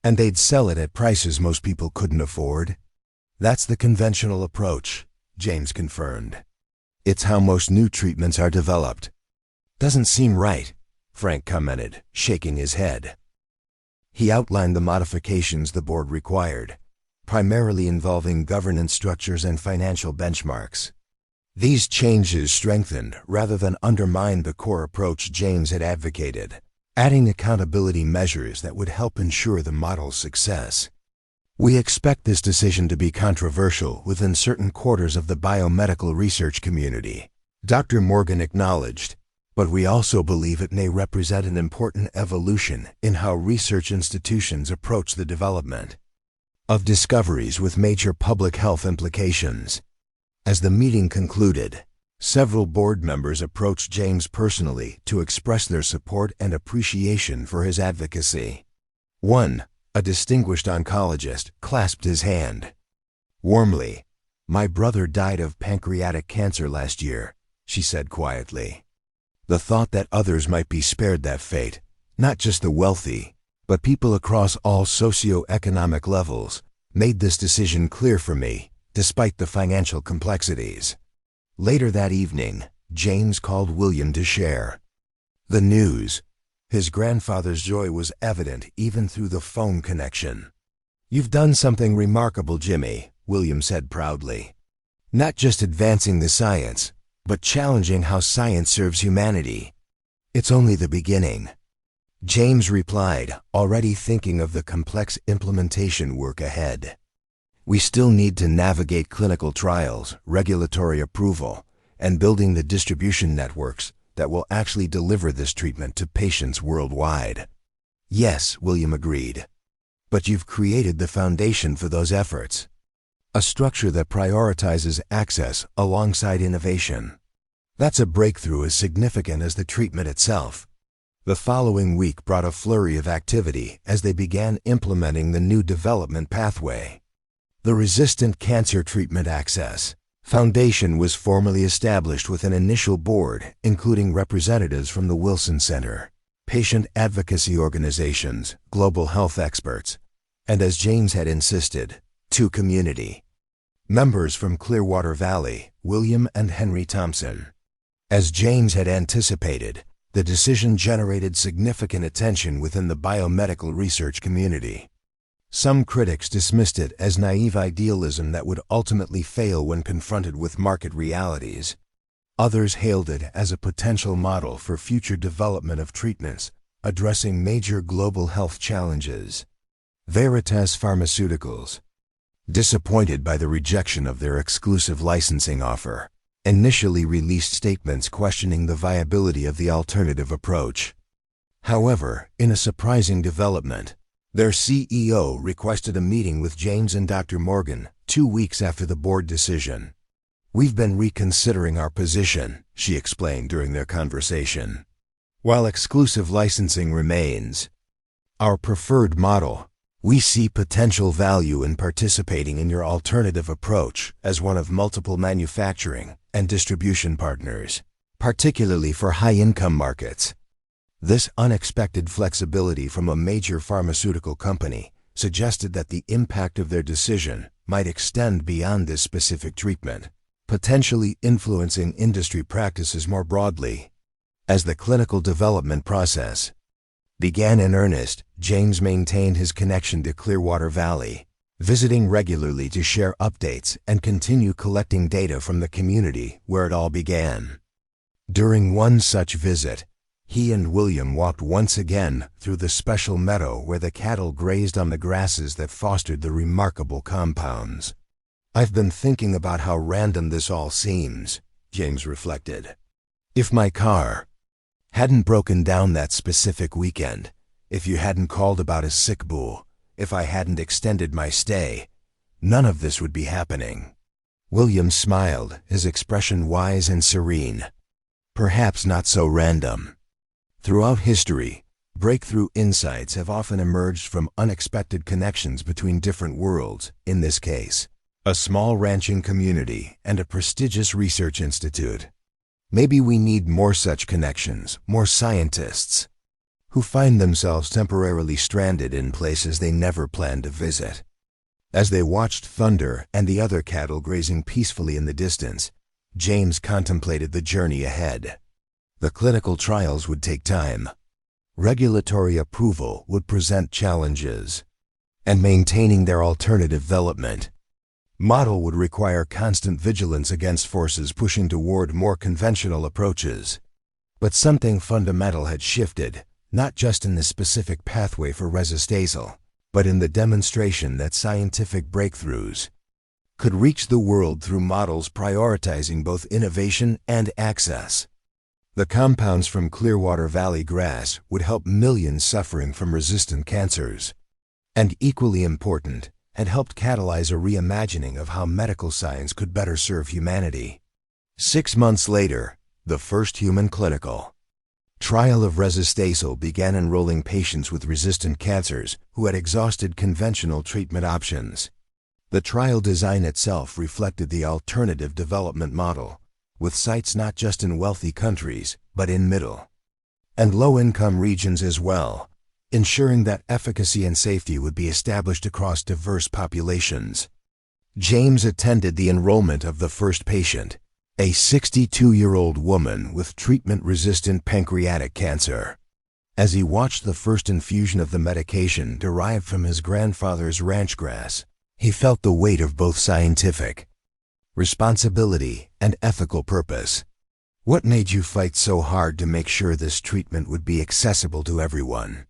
"And they'd sell it at prices most people couldn't afford?" "That's the conventional approach," James confirmed. "It's how most new treatments are developed." "Doesn't seem right," Frank commented, shaking his head. He outlined the modifications the board required, primarily involving governance structures and financial benchmarks. These changes strengthened rather than undermined the core approach James had advocated, adding accountability measures that would help ensure the model's success. "We expect this decision to be controversial within certain quarters of the biomedical research community," Dr. Morgan acknowledged, "but we also believe it may represent an important evolution in how research institutions approach the development of discoveries with major public health implications." As the meeting concluded, several board members approached James personally to express their support and appreciation for his advocacy. One, a distinguished oncologist, clasped his hand. Warmly, "My brother died of pancreatic cancer last year," she said quietly. The thought that others might be spared that fate, not just the wealthy, but people across all socioeconomic levels, made this decision clear for me, despite the financial complexities. Later that evening, James called William to share the news. His grandfather's joy was evident even through the phone connection. "You've done something remarkable, Jimmy," William said proudly. "Not just advancing the science, but challenging how science serves humanity. It's only the beginning." James replied, already thinking of the complex implementation work ahead. "We still need to navigate clinical trials, regulatory approval, and building the distribution networks that will actually deliver this treatment to patients worldwide." "Yes," William agreed. "But you've created the foundation for those efforts. A structure that prioritizes access alongside innovation. That's a breakthrough as significant as the treatment itself." The following week brought a flurry of activity as they began implementing the new development pathway. The Resistant Cancer Treatment Access Foundation was formally established with an initial board including representatives from the Wilson Center, patient advocacy organizations, global health experts, and as James had insisted, two community members from Clearwater Valley, William and Henry Thompson. As James had anticipated, the decision generated significant attention within the biomedical research community. Some critics dismissed it as naive idealism that would ultimately fail when confronted with market realities. Others hailed it as a potential model for future development of treatments addressing major global health challenges. Veritas Pharmaceuticals, disappointed by the rejection of their exclusive licensing offer, initially released statements questioning the viability of the alternative approach. However, in a surprising development, their CEO requested a meeting with James and Dr. Morgan 2 weeks after the board decision. "We've been reconsidering our position," she explained during their conversation. "While exclusive licensing remains our preferred model, we see potential value in participating in your alternative approach as one of multiple manufacturing and distribution partners, particularly for high-income markets." This unexpected flexibility from a major pharmaceutical company suggested that the impact of their decision might extend beyond this specific treatment, potentially influencing industry practices more broadly. As the clinical development process began in earnest, James maintained his connection to Clearwater Valley, visiting regularly to share updates and continue collecting data from the community where it all began. During one such visit, he and William walked once again through the special meadow where the cattle grazed on the grasses that fostered the remarkable compounds. "I've been thinking about how random this all seems," James reflected. "If my car hadn't broken down that specific weekend, if you hadn't called about a sick bull, if I hadn't extended my stay, none of this would be happening." William smiled, his expression wise and serene. "Perhaps not so random." Throughout history, breakthrough insights have often emerged from unexpected connections between different worlds, in this case, a small ranching community and a prestigious research institute. Maybe we need more such connections, more scientists who find themselves temporarily stranded in places they never planned to visit. As they watched Thunder and the other cattle grazing peacefully in the distance, James contemplated the journey ahead. The clinical trials would take time. Regulatory approval would present challenges, and maintaining their alternative development model would require constant vigilance against forces pushing toward more conventional approaches. But something fundamental had shifted, not just in the specific pathway for resistasol, but in the demonstration that scientific breakthroughs could reach the world through models prioritizing both innovation and access. The compounds from Clearwater Valley grass would help millions suffering from resistant cancers, and equally important, had helped catalyze a reimagining of how medical science could better serve humanity. 6 months later, the first human clinical trial of resistasol began enrolling patients with resistant cancers who had exhausted conventional treatment options. The trial design itself reflected the alternative development model, with sites not just in wealthy countries, but in middle and low-income regions as well, ensuring that efficacy and safety would be established across diverse populations. James attended the enrollment of the first patient, a 62-year-old woman with treatment-resistant pancreatic cancer. As he watched the first infusion of the medication derived from his grandfather's ranch grass, he felt the weight of both scientific responsibility and ethical purpose. "What made you fight so hard to make sure this treatment would be accessible to everyone?"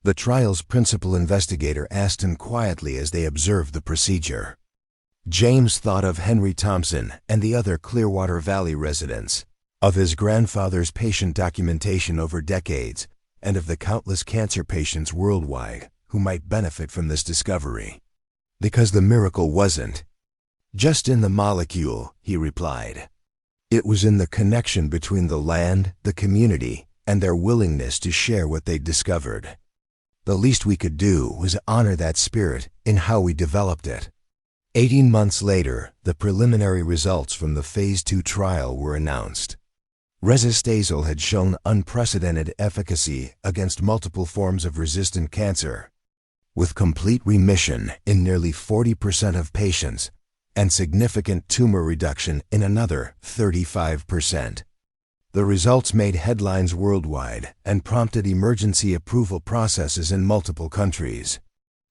the trial's principal investigator asked him quietly as they observed the procedure. James thought of Henry Thompson and the other Clearwater Valley residents, of his grandfather's patient documentation over decades, and of the countless cancer patients worldwide who might benefit from this discovery. "Because the miracle wasn't just in the molecule," he replied. "It was in the connection between the land, the community, and their willingness to share what they'd discovered. The least we could do was honor that spirit in how we developed it." 18 months later, the preliminary results from the Phase 2 trial were announced. Resistasol had shown unprecedented efficacy against multiple forms of resistant cancer. with complete remission in nearly 40% of patients and significant tumor reduction in another 35%. The results made headlines worldwide and prompted emergency approval processes in multiple countries.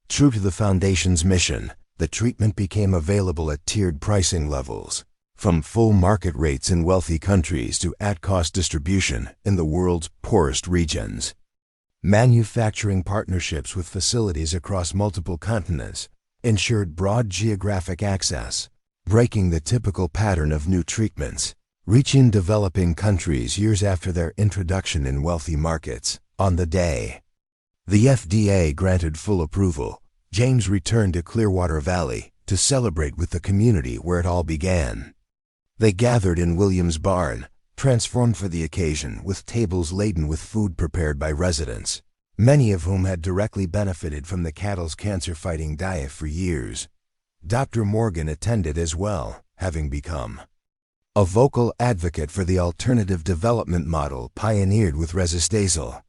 True to the Foundation's mission, the treatment became available at tiered pricing levels, from full market rates in wealthy countries to at-cost distribution in the world's poorest regions. Manufacturing partnerships with facilities across multiple continents ensured broad geographic access, breaking the typical pattern of new treatments, reaching developing countries years after their introduction in wealthy markets. On the day the FDA granted full approval, James returned to Clearwater Valley to celebrate with the community where it all began. They gathered in Williams' barn, transformed for the occasion with tables laden with food prepared by residents, many of whom had directly benefited from the cattle's cancer-fighting diet for years. Dr. Morgan attended as well, having become a vocal advocate for the alternative development model pioneered with resistazole.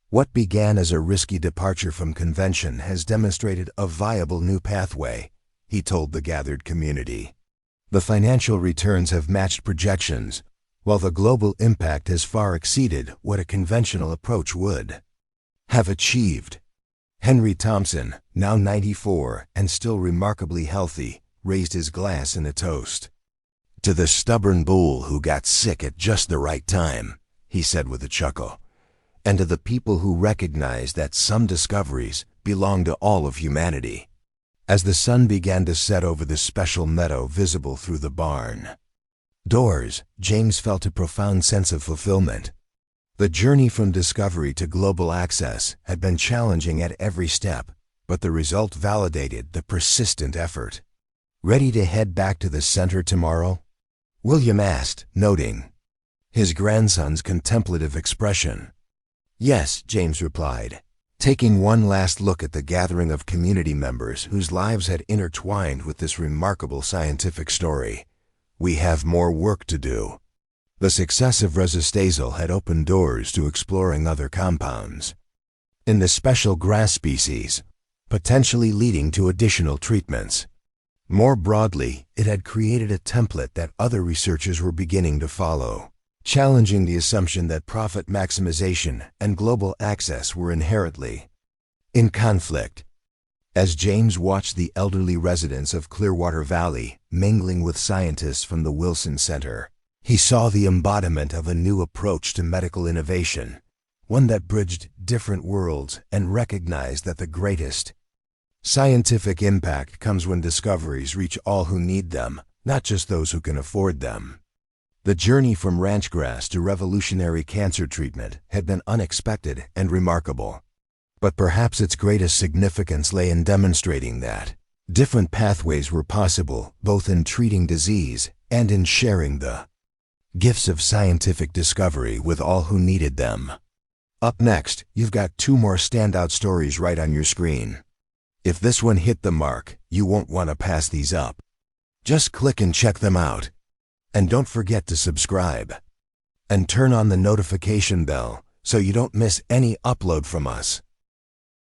What began as a risky departure from convention has demonstrated a viable new pathway, he told the gathered community. The financial returns have matched projections, while the global impact has far exceeded what a conventional approach would have achieved. Henry Thompson, now 94 and still remarkably healthy, raised his glass in a toast. "To the stubborn bull who got sick at just the right time," he said with a chuckle, "and to the people who recognize that some discoveries belong to all of humanity." As the sun began to set over the special meadow visible through the barn doors, James felt a profound sense of fulfillment. The journey from discovery to global access had been challenging at every step, but the result validated the persistent effort. "Ready to head back to the center tomorrow?" William asked, noting his grandson's contemplative expression. "Yes," James replied, taking one last look at the gathering of community members whose lives had intertwined with this remarkable scientific story. "We have more work to do." The success of resistazole had opened doors to exploring other compounds in the special grass species, potentially leading to additional treatments. More broadly, it had created a template that other researchers were beginning to follow, challenging the assumption that profit maximization and global access were inherently in conflict. As James watched the elderly residents of Clearwater Valley mingling with scientists from the Wilson Center, he saw the embodiment of a new approach to medical innovation, one that bridged different worlds and recognized that the greatest scientific impact comes when discoveries reach all who need them, not just those who can afford them. The journey from ranch grass to revolutionary cancer treatment had been unexpected and remarkable. But perhaps its greatest significance lay in demonstrating that different pathways were possible, both in treating disease and in sharing the gifts of scientific discovery with all who needed them. Up next, you've got two more standout stories right on your screen. If this one hit the mark, you won't want to pass these up. Just click and check them out. And don't forget to subscribe and turn on the notification bell so you don't miss any upload from us.